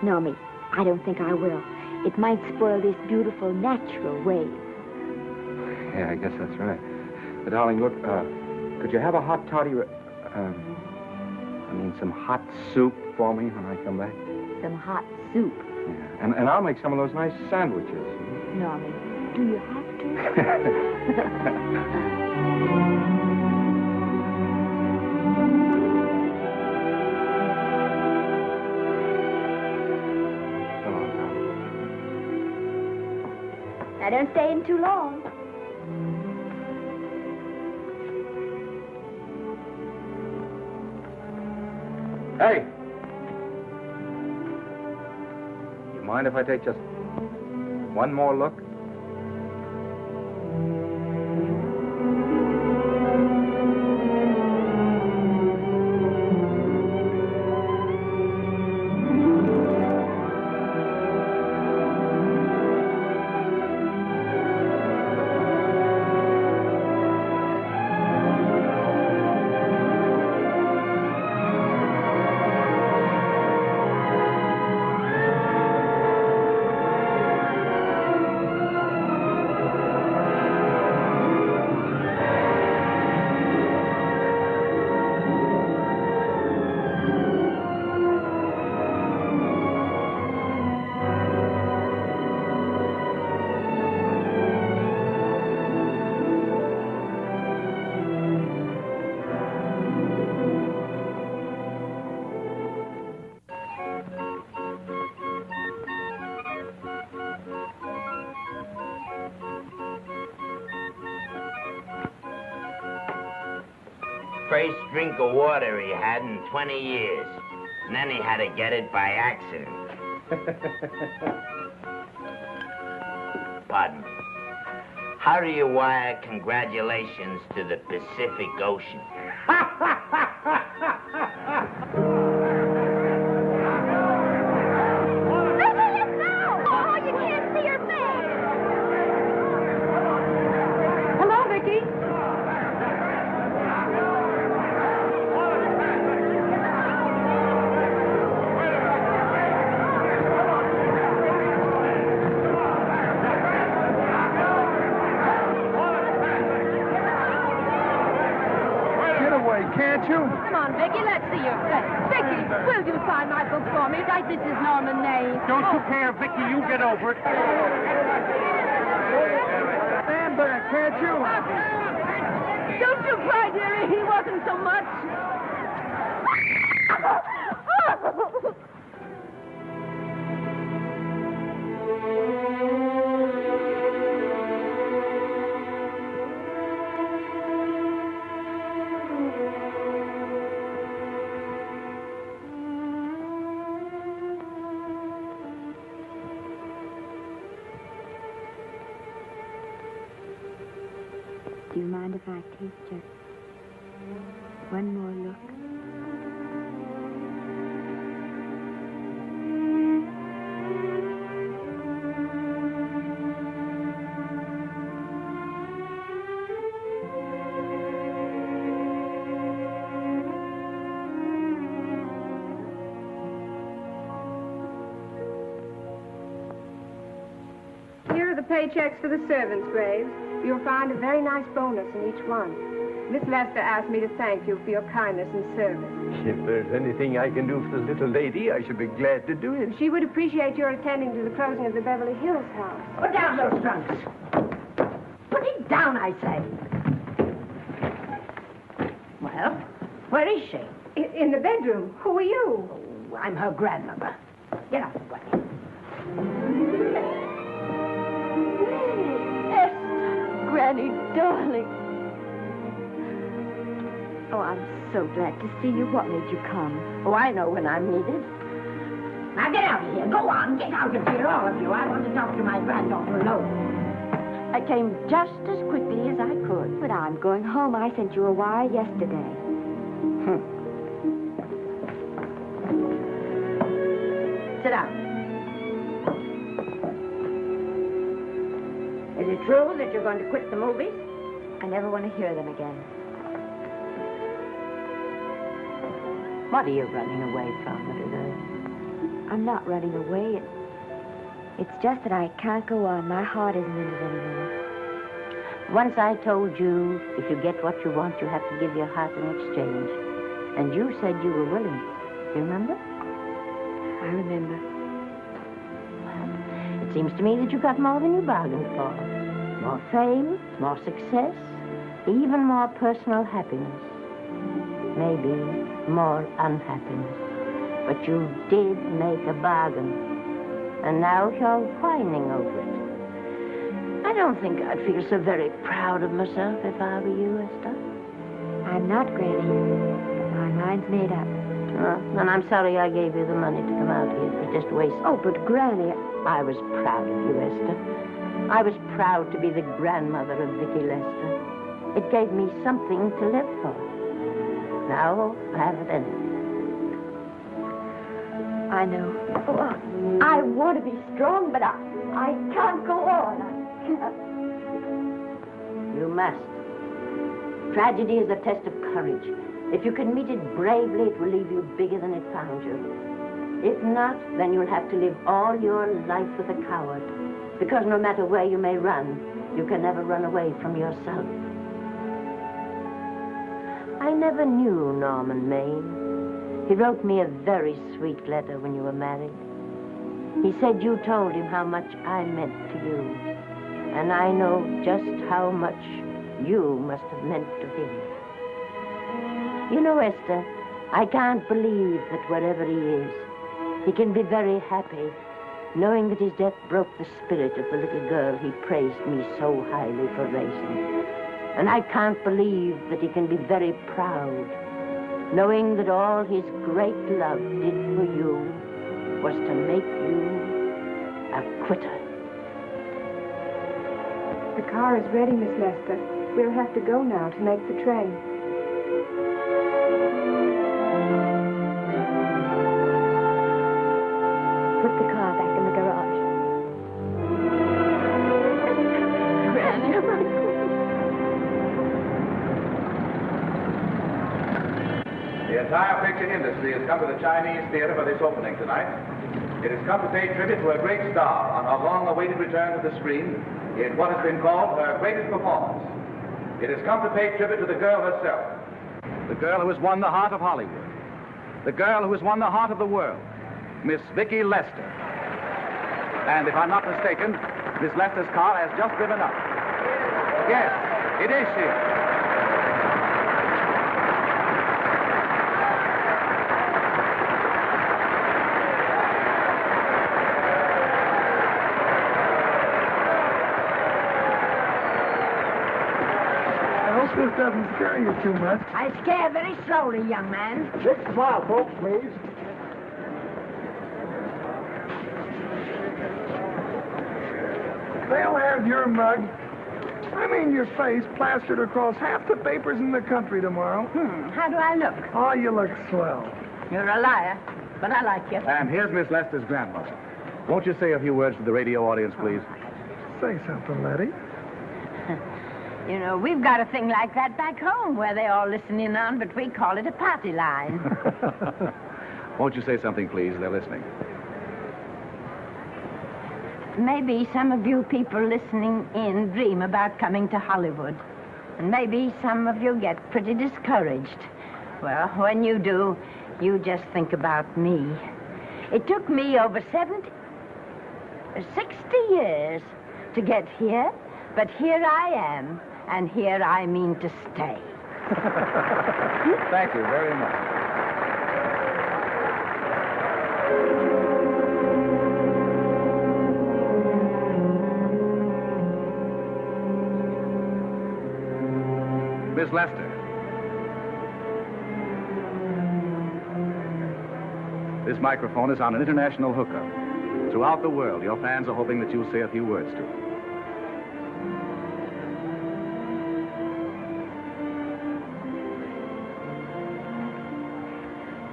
No, me. I don't think I will. It might spoil this beautiful, natural wave. Yeah, I guess that's right. But, darling, look, could you have a hot toddy... some hot soup for me when I come back? Some hot soup? Yeah, and I'll make some of those nice sandwiches. Norman, do you have to? Now, don't stay in too long. Hey! You mind if I take just one more look? first drink of water he had in 20 years. And then he had to get it by accident. Pardon me. How do you wire congratulations to the Pacific Ocean? Hello, Vicki. Can't you? Come on, Vicki, let's see your face. Vicki, will you sign my book for me? Write, this is Norman Maine. Don't you care, Vicki? You get over it. Stand back, can't you? Don't you cry, dearie. He wasn't so much. Do you mind if I take just one more look? Here are the paychecks for the servants, Graves. You'll find a very nice bonus in each one. Miss Lester asked me to thank you for your kindness and service. If there's anything I can do for the little lady, I should be glad to do it. She would appreciate your attending to the closing of the Beverly Hills house. Put down those trunks. Put it down, I say. Well, where is she? In the bedroom. Who are you? Oh, I'm her grandmother. Get out of the way. Granny, darling. Oh, I'm so glad to see you. What made you come? Oh, I know when I'm needed. Now get out of here. Go on, get out of here, all of you. I want to talk to my granddaughter alone. I came just as quickly as I could. But I'm going home. I sent you a wire yesterday. Sit down. Is it true that you're going to quit the movies? I never want to hear them again. What are you running away from, little girl? I'm not running away. It's just that I can't go on. My heart isn't in it anymore. Once I told you, if you get what you want, you have to give your heart in exchange. And you said you were willing. Do you remember? I remember. Well, it seems to me that you got more than you bargained for. More fame, more success, even more personal happiness. Maybe more unhappiness. But you did make a bargain. And now you're whining over it. I don't think I'd feel so very proud of myself if I were you, Esther. I'm not, Granny. But my mind's made up. And I'm sorry I gave you the money to come out here. It was just a waste. Oh, but Granny... I was proud of you, Esther. I was proud to be the grandmother of Vicki Lester. It gave me something to live for. Now I haven't any. I know. Oh, I want to be strong, but I can't go on. I can't. You must. Tragedy is a test of courage. If you can meet it bravely, it will leave you bigger than it found you. If not, then you'll have to live all your life with a coward. Because no matter where you may run, you can never run away from yourself. I never knew Norman Maine. He wrote me a very sweet letter when you were married. He said you told him how much I meant to you. And I know just how much you must have meant to him. You know, Esther, I can't believe that wherever he is, he can be very happy, knowing that his death broke the spirit of the little girl he praised me so highly for raising. And I can't believe that he can be very proud, knowing that all his great love did for you was to make you a quitter. The car is ready, Miss Lester. We'll have to go now to make the train. Put the car back in the garage. Granny, The entire picture industry has come to the Chinese theater for this opening tonight. It has come to pay tribute to a great star on her long-awaited return to the screen in what has been called her greatest performance. It has come to pay tribute to the girl herself. The girl who has won the heart of Hollywood. The girl who has won the heart of the world. Miss Vicki Lester. And if I'm not mistaken, Miss Lester's car has just driven up. Yes, it is she. This doesn't scare you too much. I scare very slowly, young man. Just a smile, folks, please. They'll have your mug, I mean your face, plastered across half the papers in the country tomorrow. How do I look? Oh, you look swell. You're a liar, but I like you. And here's Miss Lester's grandmother. Won't you say a few words to the radio audience, please? Say something, Letty. You know, we've got a thing like that back home where they all listen in on, but we call it a party line. Won't you say something, please? They're listening. Maybe some of you people listening in dream about coming to Hollywood. And maybe some of you get pretty discouraged. Well, when you do, you just think about me. It took me over 60 years to get here, but here I am, and here I mean to stay. Thank you very much. Miss Lester. This microphone is on an international hookup. Throughout the world, your fans are hoping that you'll say a few words to them.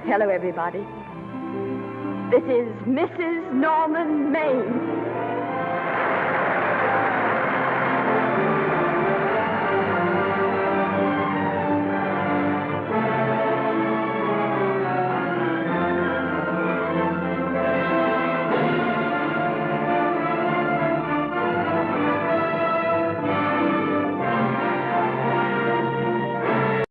Hello, everybody. This is Mrs. Norman Maine.